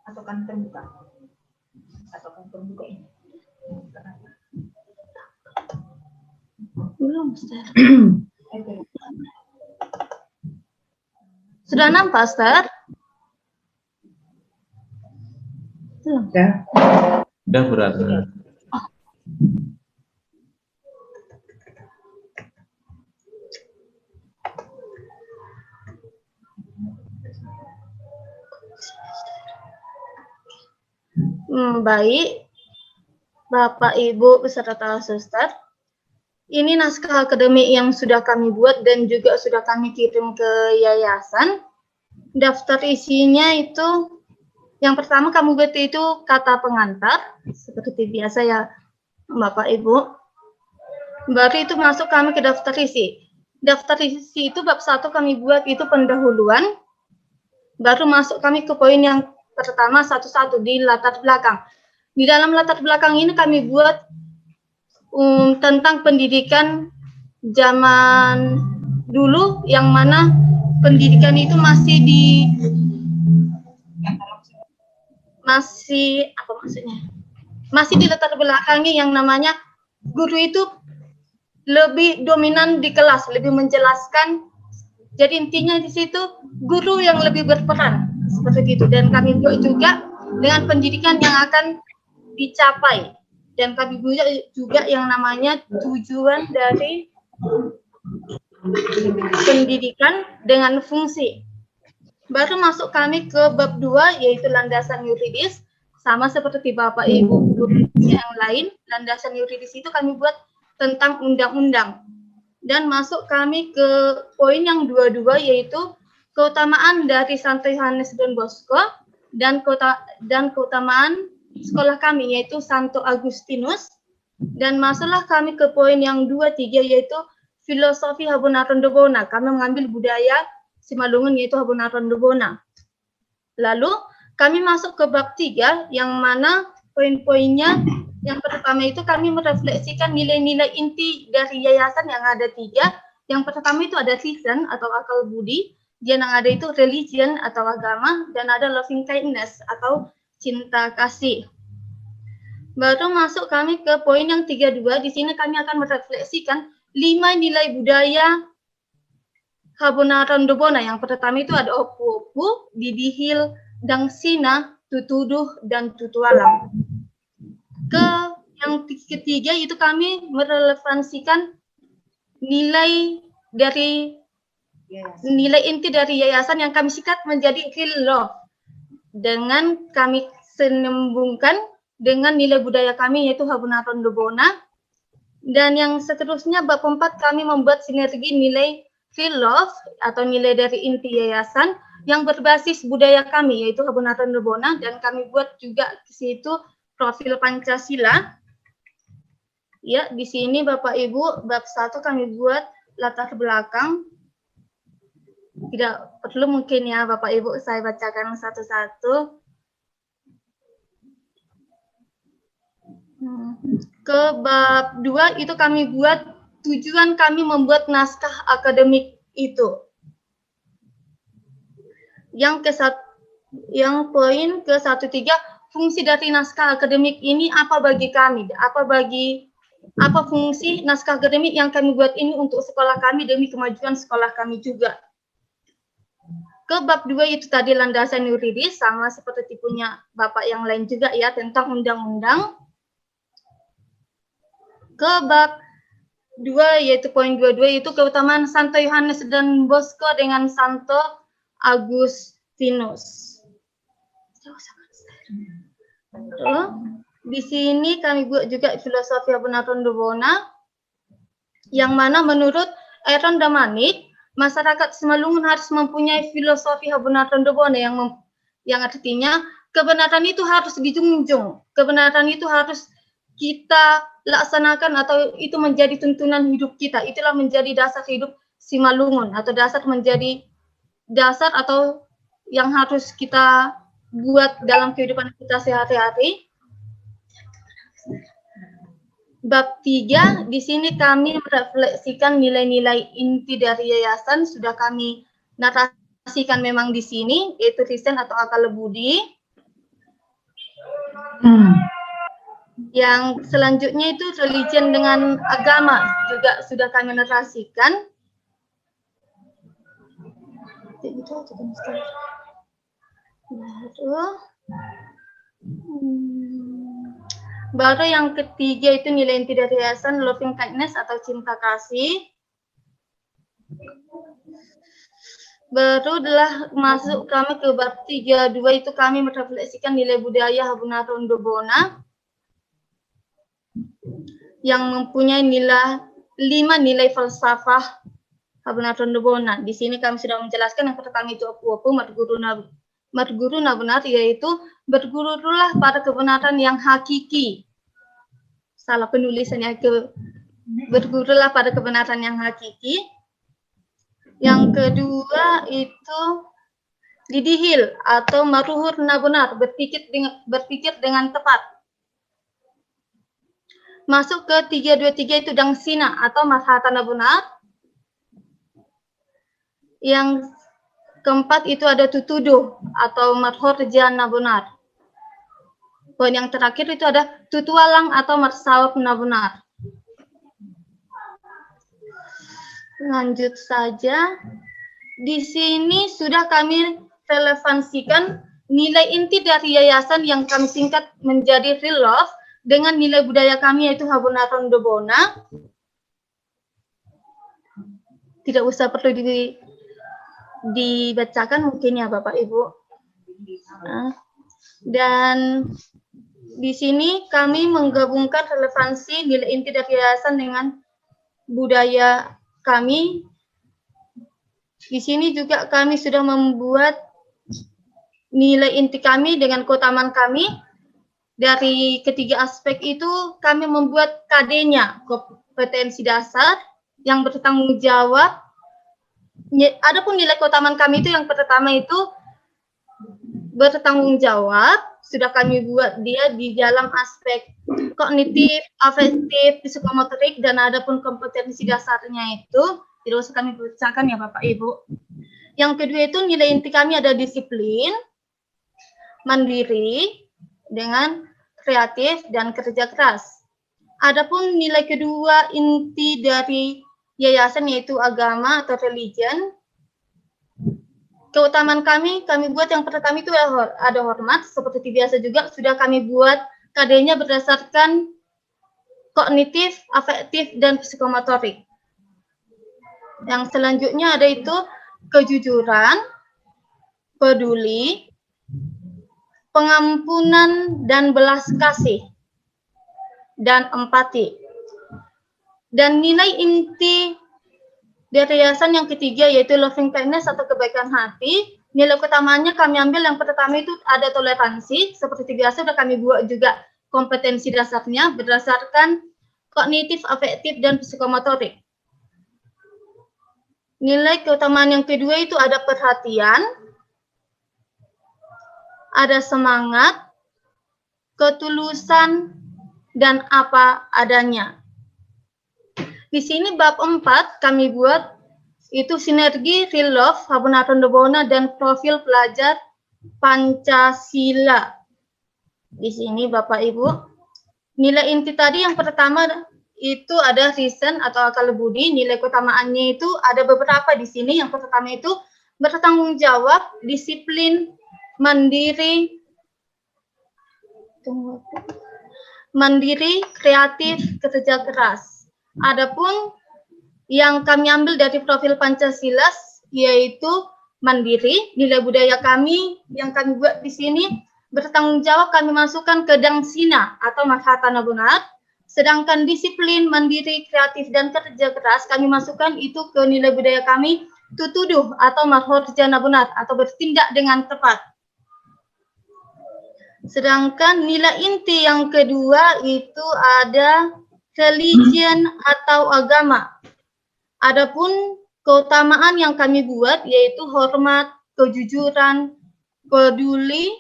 Atau kan terbuka? Atau kan terbuka ini? Belum, Ustaz. Sudah nampak, Ustaz? Belum. Udah berat. Baik, Bapak, Ibu, beserta suster. Ini naskah akademik yang sudah kami buat dan juga sudah kami kirim ke yayasan. Daftar isinya itu, yang pertama kami buat itu kata pengantar, seperti biasa ya Bapak, Ibu. Baru itu masuk kami ke daftar isi. Daftar isi itu bab 1 kami buat itu pendahuluan. Baru masuk kami ke poin yang pertama satu-satu di latar belakang. Di dalam latar belakang ini kami buat tentang pendidikan zaman dulu, yang mana pendidikan itu masih di latar belakangnya, yang namanya guru itu lebih dominan di kelas, lebih menjelaskan. Jadi intinya di situ guru yang lebih berperan seperti itu. Dan kami buat juga dengan pendidikan yang akan dicapai. Dan kami buat juga yang namanya tujuan dari pendidikan dengan fungsi. Baru masuk kami ke bab 2, yaitu landasan yuridis. Sama seperti Bapak Ibu guru yang lain, landasan yuridis itu kami buat tentang undang-undang. Dan masuk kami ke poin yang 22, yaitu keutamaan dari Santo Yohanes Don Bosco dan keutamaan sekolah kami, yaitu Santo Agustinus. Dan masuklah kami ke poin yang 23, yaitu filosofi Habonaron de Bona. Kami mengambil budaya Simalungun, yaitu Habonaron de Bona. Lalu kami masuk ke bab 3, yang mana poin-poinnya yang pertama itu kami merefleksikan nilai-nilai inti dari yayasan yang ada 3. Yang pertama itu ada reason atau akal budi, yang ada itu religion atau agama, dan ada loving kindness atau cinta kasih. Baru masuk kami ke poin yang 32. Di sini kami akan merefleksikan 5 nilai budaya Habonaron de Bona. Yang pertama itu ada opu-opu, didihil, dangsina, tutuduh, dan tutualam. Ke yang ketiga itu kami merelevansikan nilai inti dari yayasan yang kami sikat menjadi real love, dengan kami sambungkan dengan nilai budaya kami, yaitu Habonaron de Bona. Dan yang seterusnya bab 4 kami membuat sinergi nilai real love atau nilai dari inti yayasan yang berbasis budaya kami, yaitu Habonaron de Bona. Dan kami buat juga di situ profil Pancasila. Ya, di sini Bapak Ibu bab 1 kami buat latar belakang. Tidak perlu mungkin ya Bapak Ibu saya bacakan satu-satu. Ke bab 2 itu kami buat tujuan kami membuat naskah akademik itu. Yang poin ke 13, fungsi dari naskah akademik ini apa bagi kami? Apa fungsi naskah akademik yang kami buat ini untuk sekolah kami demi kemajuan sekolah kami juga. Ke bab 2 itu tadi landasan yuridis, sama seperti punya Bapak yang lain juga ya, tentang undang-undang. Ke bab 2 yaitu poin 22 itu keutamaan Santo Yohanes dan Bosco dengan Santo Agustinus. Di sini kami buat juga filosofi Habonaron de Bona, yang mana menurut Aaron Damanik, masyarakat Simalungun harus mempunyai filosofi Habonaron de Bona yang artinya kebenaran itu harus dijunjung, kebenaran itu harus kita laksanakan atau itu menjadi tuntunan hidup kita. Itulah menjadi dasar hidup Simalungun atau menjadi dasar atau yang harus kita buat dalam kehidupan kita sehari-hari. Bab 3, di sini kami merefleksikan nilai-nilai inti dari yayasan, sudah kami narasikan memang di sini, yaitu reason atau akal budi. Yang selanjutnya itu religion dengan agama juga sudah kami narasikan. Baru yang ketiga itu nilai inti dari yayasan loving kindness atau cinta kasih. Baru adalah masuk kami ke bab 3.2 itu kami merefleksikan nilai budaya Habunaron Dobona yang mempunyai 5 nilai falsafah Habunaron Dobona. Di sini kami sudah menjelaskan yang pertama itu opu-opu Marguru benar, yaitu bergurulah pada kebenaran yang hakiki. Salah penulisannya, bergurulah pada kebenaran yang hakiki. Yang kedua itu didihil atau maruhur benar, berpikir dengan tepat. Masuk ke 3.2.3 itu dangsina atau marhatana benar. Yang keempat itu ada tutuduh atau marhorjana benar. Poin yang terakhir itu ada tutualang atau marsawap benar. Lanjut saja. Di sini sudah kami relevansikan nilai inti dari yayasan yang kami singkat menjadi real love dengan nilai budaya kami yaitu Habunaron Dobona. Tidak usah perlu dibacakan mungkin ya Bapak Ibu. Dan di sini kami menggabungkan relevansi nilai inti dari yayasan dengan budaya kami. Di sini juga kami sudah membuat nilai inti kami dengan keutamaan kami. Dari ketiga aspek itu kami membuat KD-nya, kompetensi dasar yang bertanggung jawab. Adapun nilai keutamaan kami itu yang pertama itu bertanggung jawab, sudah kami buat dia di dalam aspek kognitif, afektif, psikomotorik, dan adapun kompetensi dasarnya itu tidak usah kami bacakan ya Bapak Ibu. Yang kedua itu nilai inti kami ada disiplin, mandiri, dengan kreatif dan kerja keras. Adapun nilai kedua inti dari yayasan yaitu agama atau religion. Keutamaan kami buat yang pertama itu ada hormat, seperti biasa juga sudah kami buat KD-nya berdasarkan kognitif, afektif, dan psikomotorik. Yang selanjutnya ada itu kejujuran, peduli, pengampunan dan belas kasih, dan empati. Dan nilai inti dari yayasan yang ketiga yaitu loving kindness atau kebaikan hati. Nilai utamanya kami ambil yang pertama itu ada toleransi, seperti biasa sudah kami buat juga kompetensi dasarnya berdasarkan kognitif, afektif, dan psikomotorik. Nilai keutamaan yang kedua itu ada perhatian, ada semangat, ketulusan, dan apa adanya. Di sini bab 4 kami buat itu sinergi real love Habunaron Dobona dan profil pelajar Pancasila. Di sini Bapak Ibu, nilai inti tadi yang pertama itu ada reason atau akal budi. Nilai keutamaannya itu ada beberapa di sini. Yang pertama itu bertanggung jawab, disiplin, mandiri, kreatif, kerja keras. Adapun yang kami ambil dari profil Pancasila yaitu mandiri, nilai budaya kami yang kami buat di sini bertanggung jawab kami masukkan ke dangsina atau marhatana benar, sedangkan disiplin, mandiri, kreatif, dan kerja keras kami masukkan itu ke nilai budaya kami tutuduh atau marhorjana benar atau bertindak dengan tepat. Sedangkan nilai inti yang kedua itu ada religion atau agama. Adapun keutamaan yang kami buat yaitu hormat, kejujuran, peduli,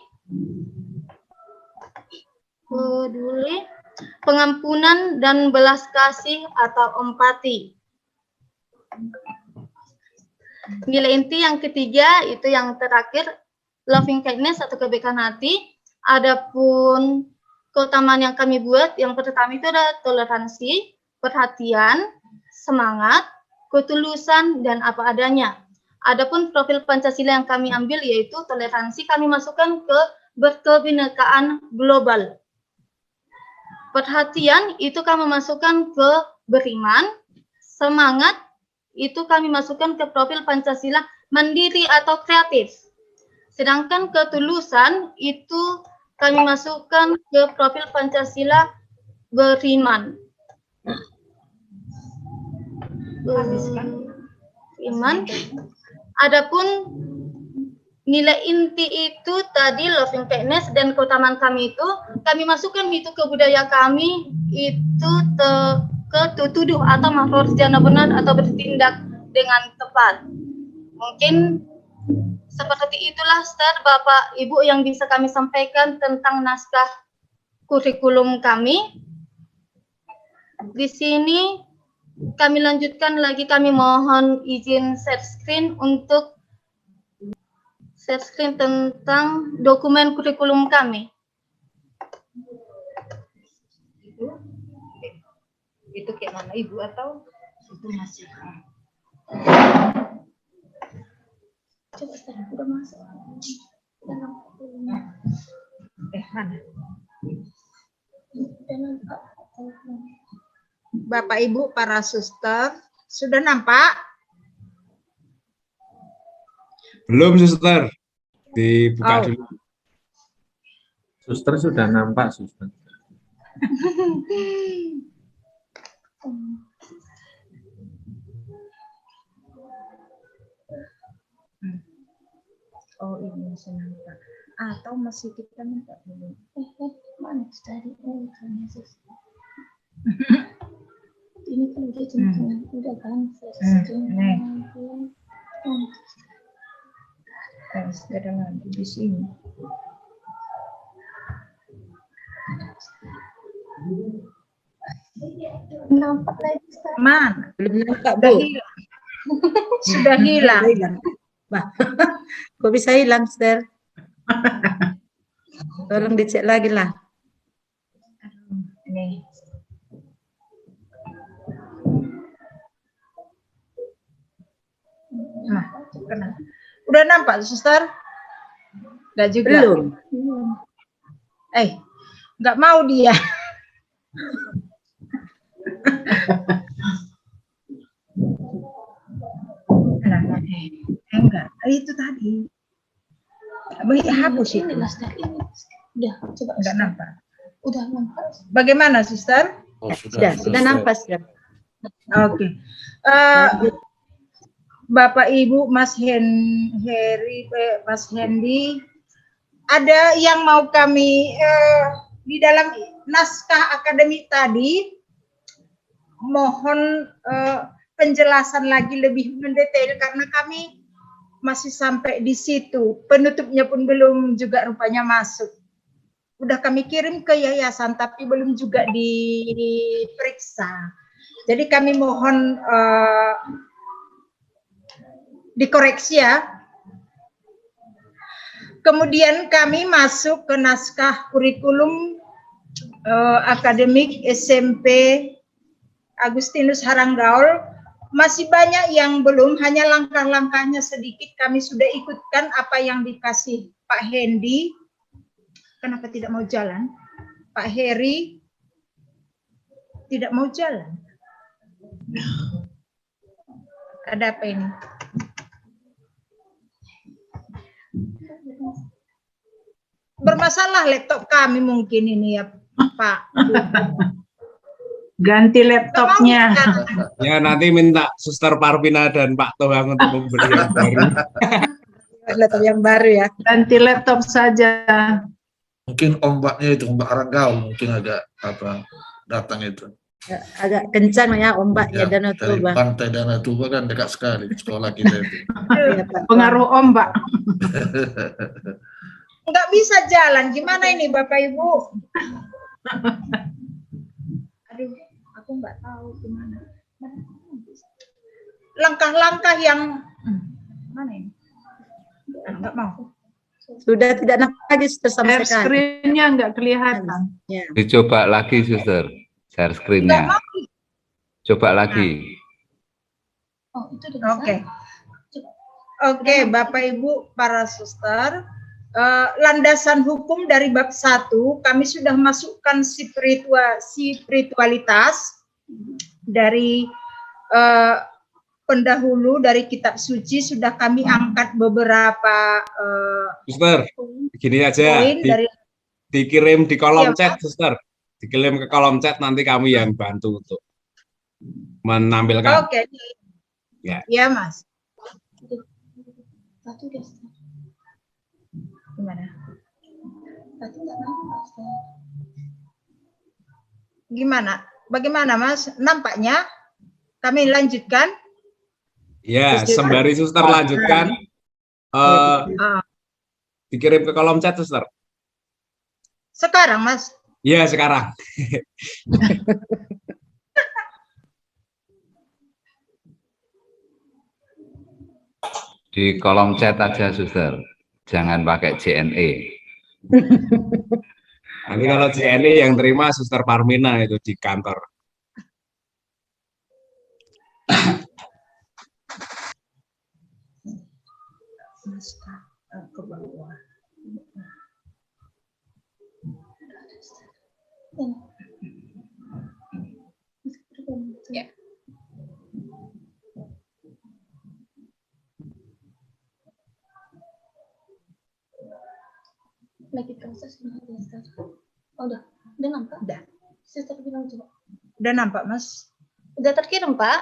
pengampunan, dan belas kasih atau empati. Nilai inti yang ketiga itu yang terakhir loving kindness atau kebaikan hati. Adapun keutamaan yang kami buat, yang pertama itu ada toleransi, perhatian, semangat, ketulusan, dan apa adanya. Adapun profil Pancasila yang kami ambil yaitu toleransi, kami masukkan ke berkebinekaan global. Perhatian itu kami masukkan ke beriman, semangat itu kami masukkan ke profil Pancasila mandiri atau kreatif. Sedangkan ketulusan itu kami masukkan ke profil Pancasila beriman. Beriman. Adapun nilai inti itu tadi loving kindness dan keutamaan kami itu kami masukkan itu ke budaya kami itu ketutuduh atau mahfurjana benar atau bertindak dengan tepat. Mungkin seperti itulah Ustaz, Bapak Ibu yang bisa kami sampaikan tentang naskah kurikulum kami. Di sini kami lanjutkan lagi, kami mohon izin share screen untuk share screen tentang dokumen kurikulum kami. Itu kayak mana Ibu atau itu masih? Coba sekarang udah masuk. Mana? Bapak Ibu para suster sudah nampak? Belum, Suster. Dibuka dulu. Suster sudah nampak, Suster. Oh ini masih nampak. Atau masih kita minta dulu? Mana tadi? Ini kan udah jenjang, udah kan? Ada lagi di sini. Nampak lagi Ustaz. Mana? Belum nampak, Sudah Bu. hilang. Sudah hilang. Wah, kok bisa hilang, Ster? Tolong dicek lagi lah. Nih. Nah, kenapa? Udah nampak, Suster? Enggak juga. Belum. Enggak mau dia. Enggak, itu tadi. Hapus itu. Ini udah coba Enggak nampak. udah nampak. Bagaimana, Suster? Sudah nampak, Ster. Oke. Bapak Ibu, Mas Heri, Mas Hendi, ada yang mau kami di dalam naskah akademik tadi, mohon penjelasan lagi lebih mendetail karena kami masih sampai di situ. Penutupnya pun belum juga rupanya masuk. Udah kami kirim ke yayasan tapi belum juga diperiksa. Jadi kami mohon dikoreksi ya. Kemudian kami masuk ke naskah kurikulum akademik SMP Agustinus Haranggaul. Masih banyak yang belum, hanya langkah-langkahnya sedikit kami sudah ikutkan apa yang dikasih Pak Hendi. Kenapa tidak mau jalan? Pak Heri tidak mau jalan. Ada apa ini? Bermasalah laptop kami mungkin ini ya Pak. Ganti laptopnya. Ya, nanti minta Suster Parvina dan Pak Tohang untuk membeli yang baru. Laptop yang baru ya. Ganti laptop saja. Mungkin ombaknya itu ombak Aranggaul mungkin agak datang itu. Agak kencang ya ombaknya Ya, Danau dari Toba. pantai Danau Toba kan dekat sekali sekolah kita itu. Ya, Pak. Pengaruh ombak. Nggak bisa jalan, gimana ini Bapak Ibu? Aduh, aku nggak tahu gimana. Langkah-langkah yang mana ini? Nggak mau. Sudah tidak nampak lagi suster sama Share sekali. screen-nya nggak kelihatan. Ya. Dicoba lagi, suster, share Nggak screen-nya. mau. Coba lagi. Oh, itu udah bisa. Oke. Oke, Bapak Ibu para suster, landasan hukum dari bab 1 kami sudah masukkan spiritualitas dari pendahulu dari kitab suci, sudah kami angkat beberapa Suster, gini aja, poin dari dikirim di kolom Iya, chat, suster. Dikirim ke kolom chat, nanti kami yang bantu untuk menampilkan. Oke. Ya. Ya, Mas. Satu udah. Gimana? Satu nggak nampak. Gimana? Bagaimana, Mas? Nampaknya? Kami lanjutkan. Ya, Suster. sembari suster lanjutkan, dikirim ke kolom chat, suster. Sekarang, Mas. Ya, sekarang. Di kolom chat aja, suster. Jangan pakai JNE. Nanti kalau JNE yang terima suster Parmina itu di kantor. Ke bawah. Ya. Lagi proses oh, udah nampak? Udah. Sister bilang coba. Udah nampak, Mas? Udah terkirim, Pak?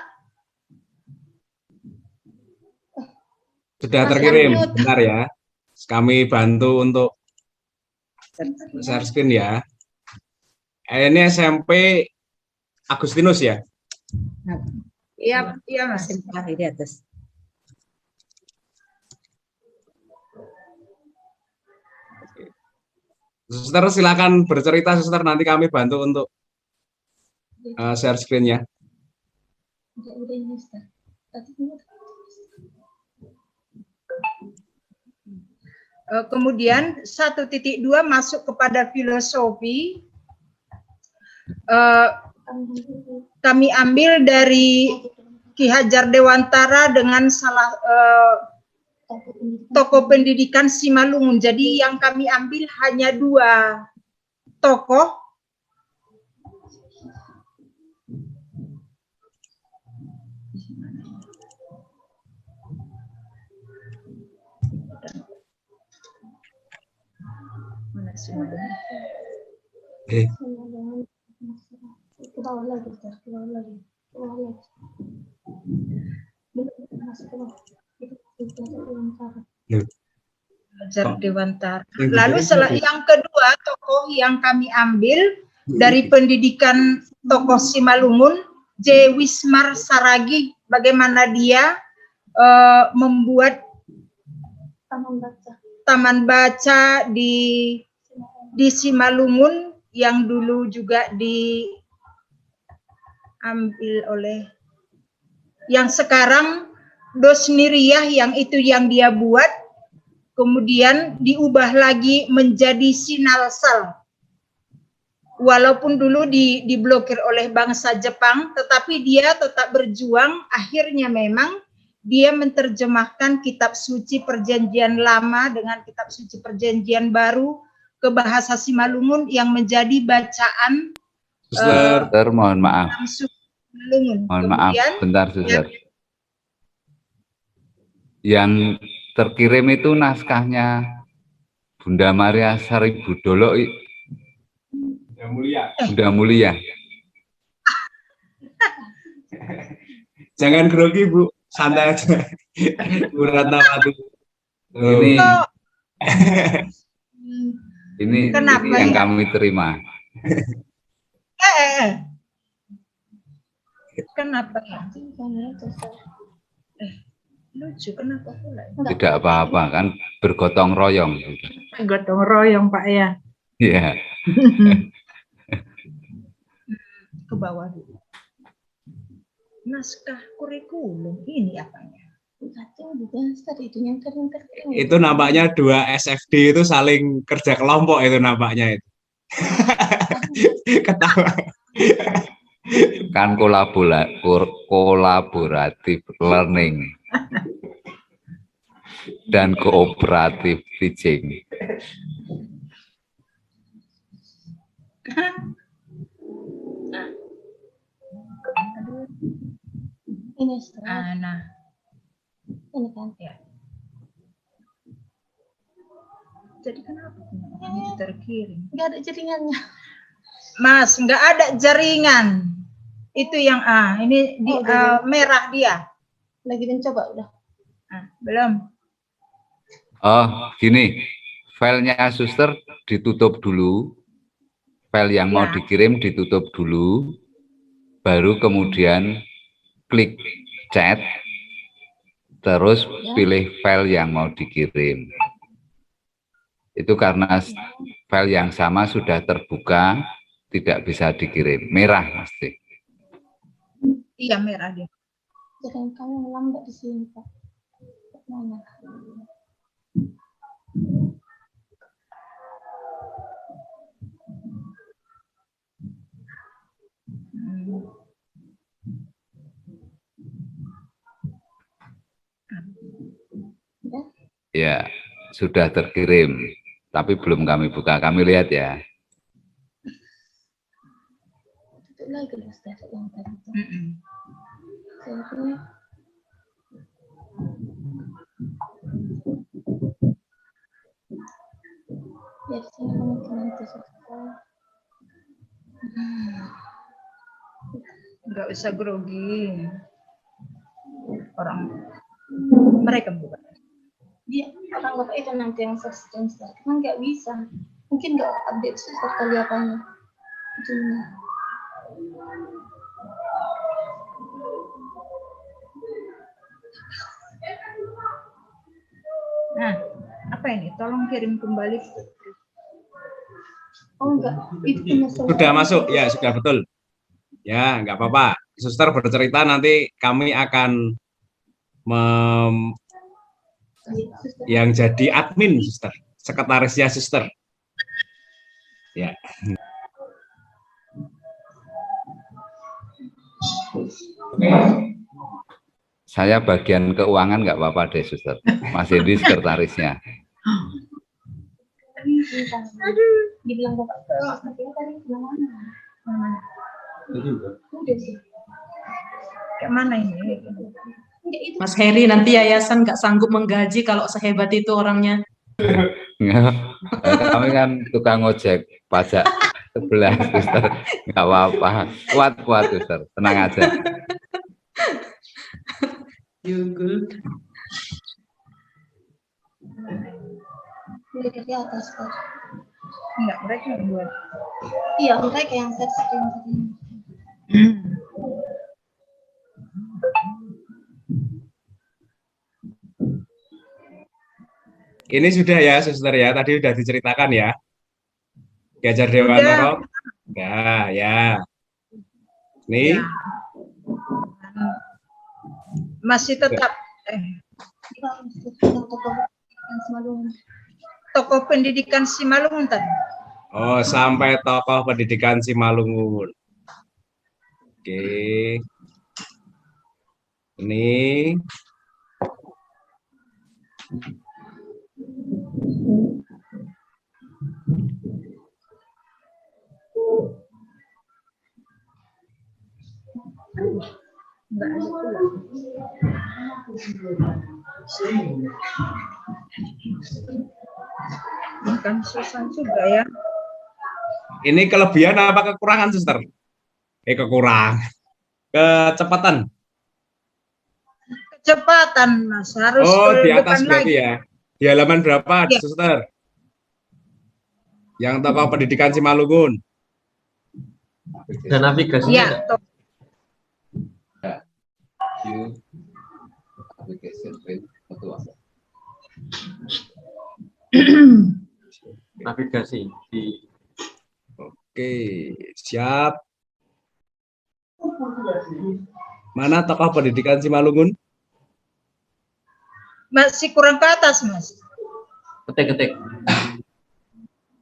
Sudah Masih terkirim, unmute. bentar ya. Kami bantu untuk share screen ya. Ini SMP Agustinus ya? Iya, iya, Mas. Di atas. Suster silakan bercerita, suster, nanti kami bantu untuk share screen-nya. Udah ini, Sister. Kemudian 1.2 masuk kepada filosofi. Kami ambil dari Ki Hajar Dewantara dengan salah tokoh pendidikan Simalungun. Jadi yang kami ambil hanya 2 tokoh. Mana Simalungun? Ke bawah lagi, Sister. Ke bawah lagi. Ke bawah lagi. Masuk ke bawah. Hajar Dewantara. Lalu yang kedua tokoh yang kami ambil dari pendidikan tokoh Simalungun, J. Wismar Saragih, bagaimana dia membuat taman baca di Simalungun yang dulu juga diambil oleh yang sekarang Dosniriyah, yang itu yang dia buat, kemudian diubah lagi menjadi Sinalsal. Walaupun dulu diblokir oleh bangsa Jepang, tetapi dia tetap berjuang. Akhirnya memang dia menerjemahkan kitab suci Perjanjian Lama dengan kitab suci Perjanjian Baru ke bahasa Simalungun yang menjadi bacaan. Suster, mohon maaf. Simalungun. Mohon maaf, bentar, suster. Yang terkirim itu naskahnya Bunda Maria Saribudolo, Bunda Mulia. Jangan grogi, Bu. Santai aja. Bu Ratnawati. Ini Kenapa yang ya? kami terima. Kenapa ya? Lucu, kenapa pula? Tidak apa-apa, kan bergotong royong. Gotong royong, Pak, ya. Iya. Ke bawah dulu. Naskah kurikulum, ini apanya? Itu nampaknya 2 SFD itu saling kerja kelompok itu nampaknya itu. Ketawa. Kan kolaboratif learning dan kooperatif teaching. Ini Nah, ini kan ya. Jadi kenapa ini terkirim? nggak ada jaringannya. Mas, nggak ada jaringan. Itu yang ini di merah dia. Lagi mencoba udah. Belum. Oh, gini, filenya suster ditutup dulu, file yang mau dikirim ditutup dulu, baru kemudian klik chat, terus pilih file yang mau dikirim. Itu karena file yang sama sudah terbuka, tidak bisa dikirim, merah pasti. Iya, merah dia. Jaringan kamu lambat di sini, Pak. Mana? Ya, sudah terkirim, tapi belum kami buka. Kami lihat ya. Tutup lagi loh, Ustaz, yang tadi. Ya, sini mungkin nanti Nggak usah grogi. Orang mereka bukan. dia orang bapak itu nanti yang sustain kan nggak bisa, mungkin nggak update susah kali apanya. Nah, apa ini? Tolong kirim kembali. Oh enggak, itu punya Sudah masuk, ya sudah betul. Ya, nggak apa-apa. Suster bercerita, nanti kami akan yang jadi admin suster, sekretarisnya suster. Ya. Saya bagian keuangan nggak apa-apa deh, suster. Mas Hendy sekretarisnya. Aduh, dibilang bapak tadi bilang mana? Udah sih. Kayak mana ini? Mas Heri, nanti yayasan nggak sanggup menggaji kalau sehebat itu orangnya. Kami kan tukang ojek pajak sebelah, suster. Nggak apa-apa. Kuat-kuat, suster. Tenang aja. Yugul. Udah dari atas, Pak. Enggak, mereka yang buat. Iya, mereka yang set screen tadi. Ini sudah ya, suster ya. Tadi sudah diceritakan ya. Gajar Dewantoro. Ya, ya. Nih. Masih tetap tokoh pendidikan Simalungun tadi. Oh, sampai tokoh pendidikan Simalungun. Oke. Ini. Enggak ada pula. Bukan susah juga ya. Ini kelebihan apa kekurangan, suster? Kekurangan. Kecepatan. Kecepatan, Mas. Harus di atas berarti lagi. ya. Di halaman berapa, Ya. suster? Yang tokoh pendidikan Simalungun. Dan navigasinya Ya, navigasi di. Oke, siap. Mana tokoh pendidikan Simalungun? Masih kurang ke atas, Mas. Ketik.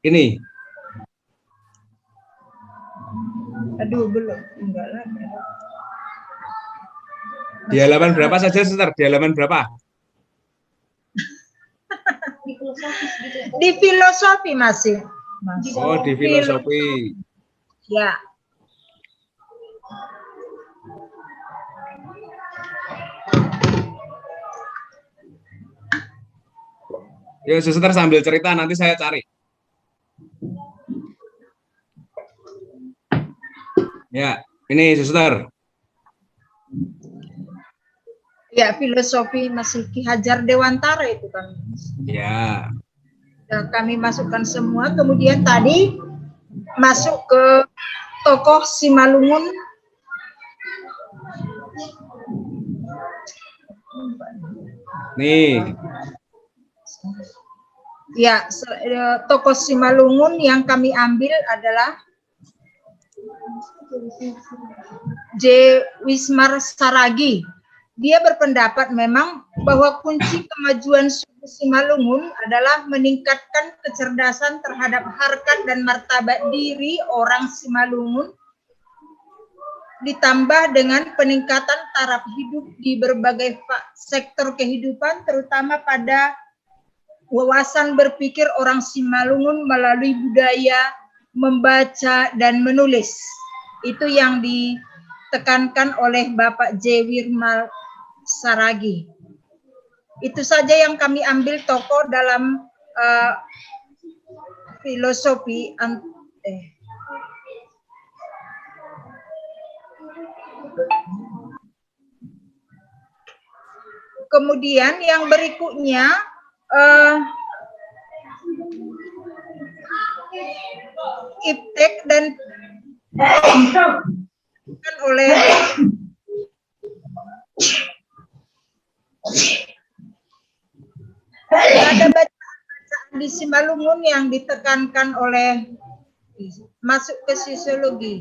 Ini. Aduh, belum. Enggak lagi. Di halaman berapa saja, Suster? Di halaman berapa? Di filosofi masih. Oh, di filosofi. Ya. Yuk, Suster sambil cerita, nanti saya cari. Ya, ini Suster. Ya, filosofi masih Ki Hajar Dewantara itu kan. Ya. Dan kami masukkan semua. Kemudian tadi masuk ke tokoh Simalungun. Nih. Ya, tokoh Simalungun yang kami ambil adalah J. Wismar Saragi. Dia berpendapat memang bahwa kunci kemajuan suku Simalungun adalah meningkatkan kecerdasan terhadap harkat dan martabat diri orang Simalungun, ditambah dengan peningkatan taraf hidup di berbagai sektor kehidupan, terutama pada wawasan berpikir orang Simalungun melalui budaya membaca dan menulis. Itu yang ditekankan oleh Bapak J. Wismar Saragi. Itu saja yang kami ambil tokoh dalam filosofi. Kemudian yang berikutnya iptek dan oleh ada bacaan di Simalungun yang ditekankan oleh masuk ke sosiologi.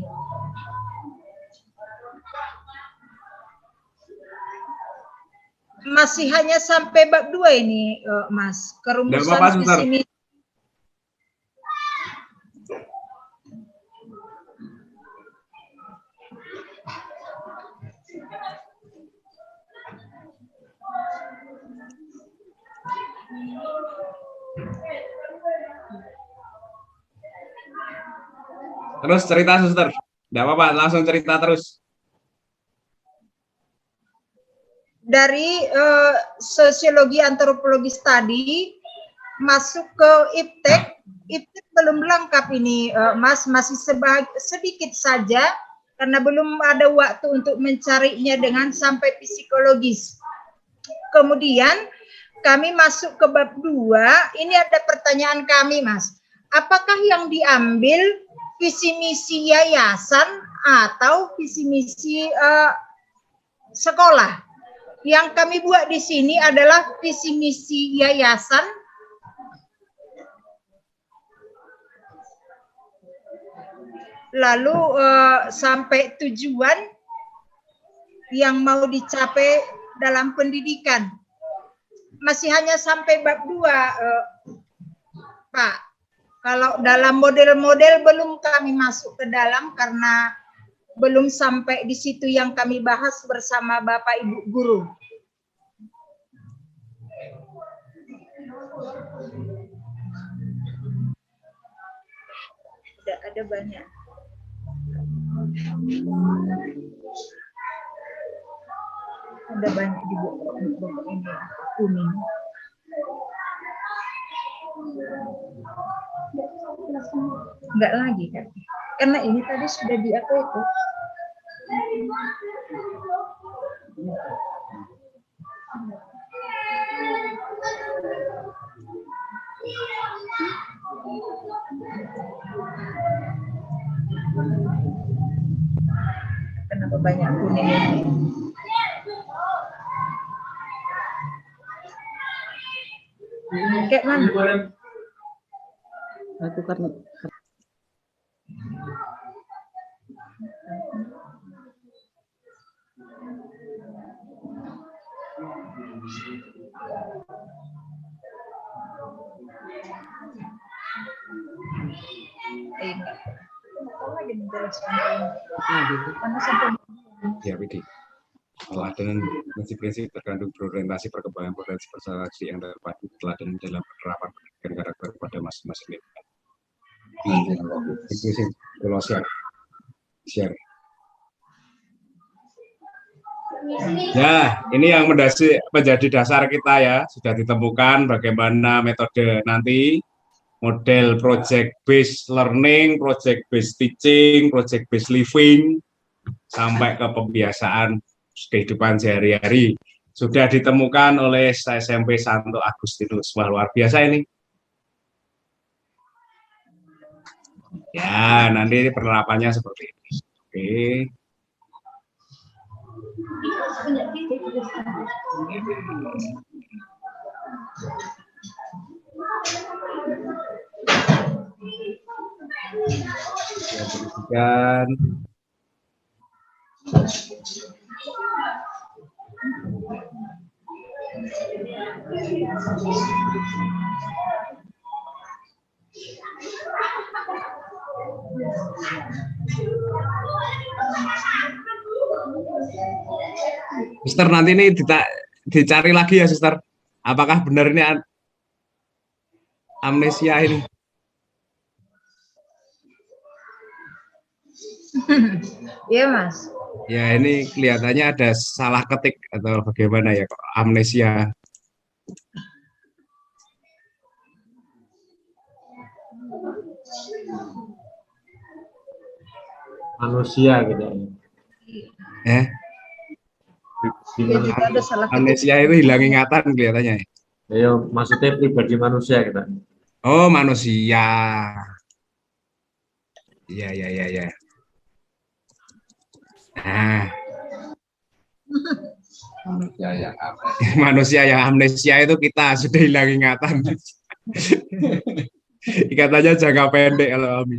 Masih hanya sampai bab 2 ini, Mas. Kerumusan di sini. Terus cerita, Suster. Tidak apa-apa, langsung cerita terus. Dari sosiologi antropologi tadi masuk ke iptek. Iptek belum lengkap ini, Mas, masih sedikit saja karena belum ada waktu untuk mencarinya dengan sampai psikologis. Kemudian kami masuk ke bab 2. Ini ada pertanyaan kami, Mas. Apakah yang diambil visi misi yayasan atau visi misi sekolah? Yang kami buat di sini adalah visi misi yayasan. Lalu sampai tujuan yang mau dicapai dalam pendidikan. Masih hanya sampai bab 2, Pak. Kalau dalam model-model belum kami masuk ke dalam karena belum sampai di situ yang kami bahas bersama Bapak Ibu guru. Ada banyak. Ada banyak di buku ini kuning. Enggak lagi kan? Karena ini tadi sudah di aku itu. Kenapa banyak kuning ini? Kayak mana? Aku karena Ya, Widi. Teladan prinsip-prinsip terkandung berorientasi perkembangan potensi personalitas yang terpadu teladan dalam penerapan pendidikan karakter pada masing-masing lingkungan. Itu sih, kalau share. Ya, ini yang menjadi dasar kita ya, sudah ditemukan bagaimana metode nanti, model project based learning, project based teaching, project based living, sampai ke pembiasaan kehidupan sehari-hari. Sudah ditemukan oleh SMP Santo Agustinus. Wah, luar biasa ini. Ya, nanti penerapannya seperti ini. Oke. Ya, berikan. Suster, nanti ini dicari lagi ya, Suster. Apakah benar ini amnesia ini? Iya, Mas. Ya, ini kelihatannya ada salah ketik atau bagaimana ya, kok amnesia. Manusia gitu. Amnesia itu hilang ingatan kelihatannya. Ya, maksudnya pribadi manusia kita. Oh, manusia. Iya. Nah. Manusia yang amnesia itu kita sudah hilang ingatan. Ikatannya jangka pendek kalau kami.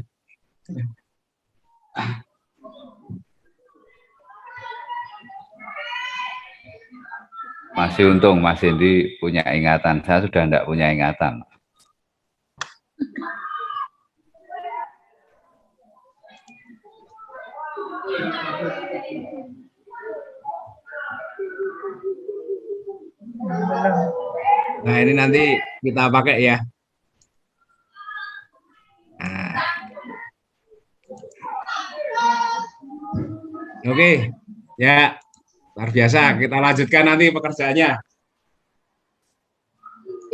Masih untung Mas Hendy punya ingatan. Saya sudah tidak punya ingatan. Nah, ini nanti kita pakai ya. Nah. Oke, ya. Luar biasa, kita lanjutkan nanti pekerjaannya.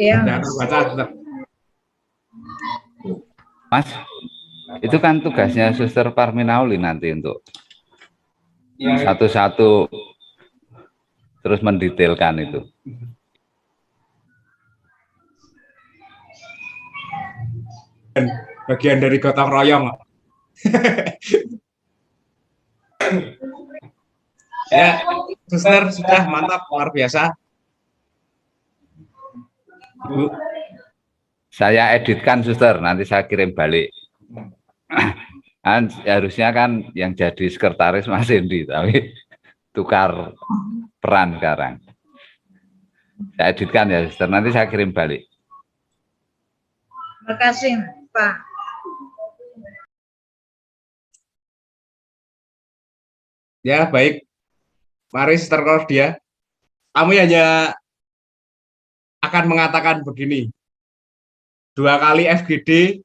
Iya. Mas, itu kan tugasnya Suster Parminauli nanti untuk satu-satu terus mendetailkan itu. Bagian dari gotong royong. Ya, Suster, sudah mantap, luar biasa. Bu, saya editkan Suster, nanti saya kirim balik. Harusnya kan yang jadi sekretaris Mas Hendy, tapi tukar peran sekarang. Saya editkan ya Suster, nanti saya kirim balik. Terima kasih, Pak. Ya, baik. Mari Sister Claudia, kami hanya akan mengatakan begini. 2 kali FGD,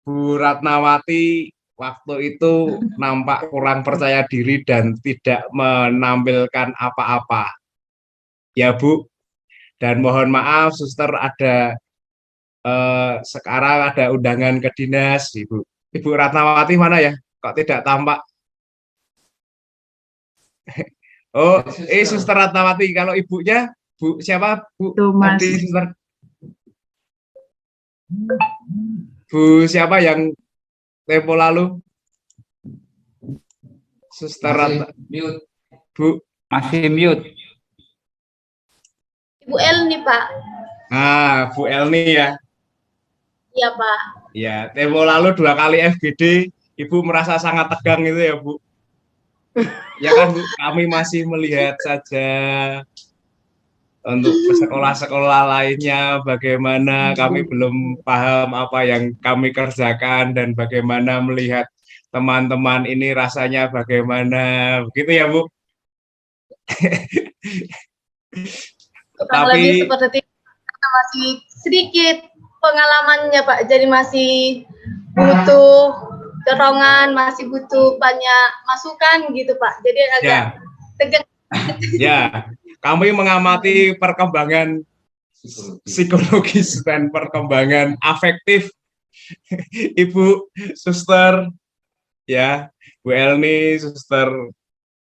Bu Ratnawati waktu itu nampak kurang percaya diri dan tidak menampilkan apa-apa. Ya Bu, dan mohon maaf Suster ada sekarang ada undangan ke dinas, Ibu. Ibu Ratnawati mana ya? Kok tidak tampak? Oh, Suster Ratnawati. Kalau ibunya, Bu siapa? Bu Mas. Suster. Bu siapa yang tempo lalu? Suster Ratnawati. Bu masih mute. Ibu Elni, Pak. Nah, Bu Elni ya. Iya, Pak. Ya, tempo lalu 2 kali FGD, Ibu merasa sangat tegang itu ya, Bu. Ya kan Bu, kami masih melihat saja. Untuk sekolah-sekolah lainnya bagaimana, kami belum paham apa yang kami kerjakan dan bagaimana melihat teman-teman ini rasanya bagaimana, begitu ya Bu. Kurang lebih seperti itu, masih sedikit pengalamannya Pak, jadi masih butuh dorongan, masih butuh banyak masukan gitu Pak, jadi agak tegang. Ya, kami mengamati perkembangan psikologis dan perkembangan afektif Ibu Suster, ya, Bu Elni, Suster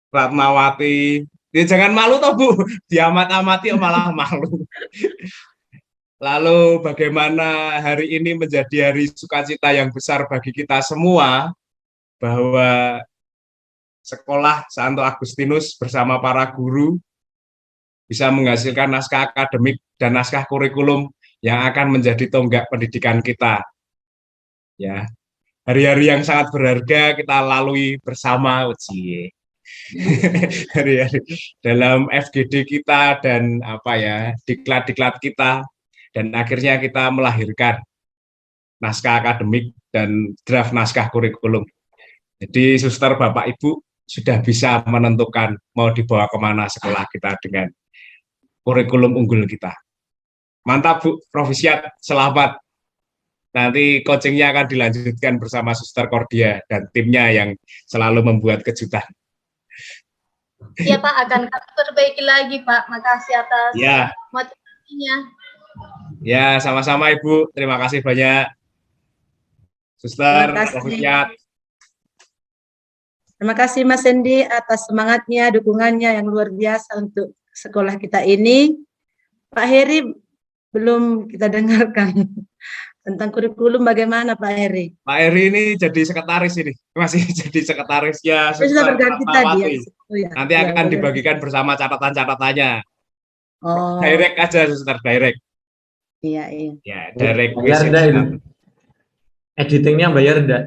Ratnawati. Ya, jangan malu toh Bu, diamat-amati malah malu. Lalu bagaimana hari ini menjadi hari sukacita yang besar bagi kita semua, bahwa Sekolah Santo Agustinus bersama para guru bisa menghasilkan naskah akademik dan naskah kurikulum yang akan menjadi tonggak pendidikan kita. Ya, hari-hari yang sangat berharga kita lalui bersama, uji. Hari-hari dalam FGD kita dan diklat-diklat kita, dan akhirnya kita melahirkan naskah akademik dan draft naskah kurikulum. Jadi suster, Bapak, Ibu sudah bisa menentukan mau dibawa kemana sekolah kita dengan kurikulum unggul kita. Mantap Bu, Profisiat, selamat. Nanti coachingnya akan dilanjutkan bersama Suster Cordia dan timnya yang selalu membuat kejutan. Iya Pak, akan kami perbaiki lagi Pak. Makasih atas motivasinya. Ya, sama-sama Ibu. Terima kasih banyak. Suster, Profisiat. Terima kasih Mas Hendy atas semangatnya, dukungannya yang luar biasa untuk sekolah kita ini. Pak Heri belum kita dengarkan tentang kurikulum, bagaimana Pak Heri? Pak Heri ini jadi sekretaris ini, masih jadi sekretaris ya. Sudah berganti tadi ya. Nanti akan dibagikan bersama catatan-catatannya. Oh. Direct aja Suster, direct. Iya. Ya, direct. Bayar enggak itu? Editingnya bayar enggak?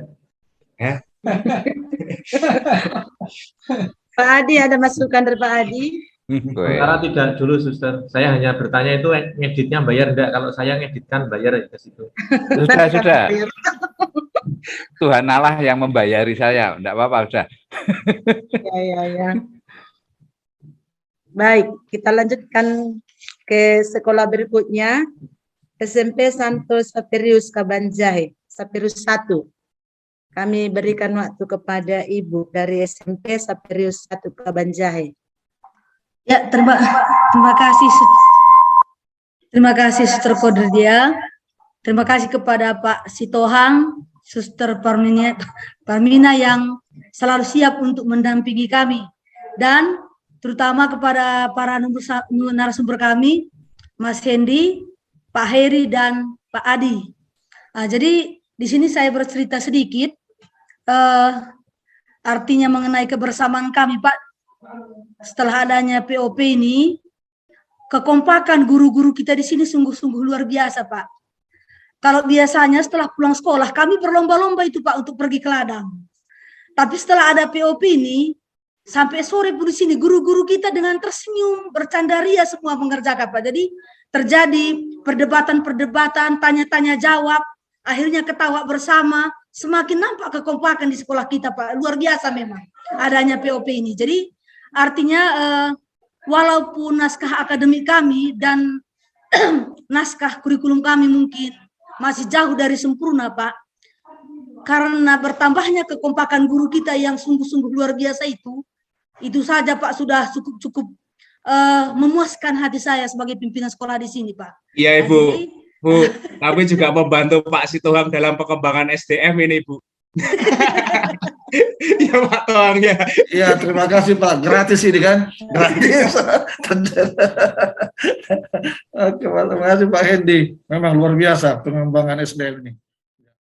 Pak Adi, ada masukan dari Pak Adi? Sementara tidak dulu Suster, saya hanya bertanya itu ngeditnya bayar enggak? Kalau saya ngeditkan bayar ya ke situ. Sudah. Tuhan Allah yang membayari saya, enggak apa-apa, sudah. Ya. Baik, kita lanjutkan ke sekolah berikutnya. SMP Santo Sapirius Kabanjahe, Sapirius 1. Kami berikan waktu kepada Ibu dari SMP Sapirius 1 Kabanjahe. Ya, terima kasih Suster Cordia. Terima kasih kepada Pak Sitohang, Suster Parmina yang selalu siap untuk mendampingi kami, dan terutama kepada para narasumber kami, Mas Hendy, Pak Heri, dan Pak Adi. Jadi di sini saya bercerita sedikit, artinya mengenai kebersamaan kami, Pak. Setelah adanya POP ini, kekompakan guru-guru kita di sini sungguh-sungguh luar biasa, Pak. Kalau biasanya setelah pulang sekolah, kami berlomba-lomba itu, Pak, untuk pergi ke ladang. Tapi setelah ada POP ini, sampai sore pun di sini, guru-guru kita dengan tersenyum, bercandaria semua mengerjakan, Pak. Jadi terjadi perdebatan-perdebatan, tanya-tanya jawab, akhirnya ketawa bersama, semakin nampak kekompakan di sekolah kita, Pak. Luar biasa memang adanya POP ini. Jadi artinya walaupun naskah akademik kami dan naskah kurikulum kami mungkin masih jauh dari sempurna, Pak, karena bertambahnya kekompakan guru kita yang sungguh-sungguh luar biasa itu saja, Pak, sudah cukup memuaskan hati saya sebagai pimpinan sekolah di sini, Pak. Iya, Ibu. Bu, tapi juga membantu Pak Sitohang dalam pengembangan SDM ini, Bu. Ya Pak Tohang ya. Iya, terima kasih Pak. Gratis ini kan? Gratis. Oke, terima kasih Pak Hendy. Memang luar biasa pengembangan SDM ini.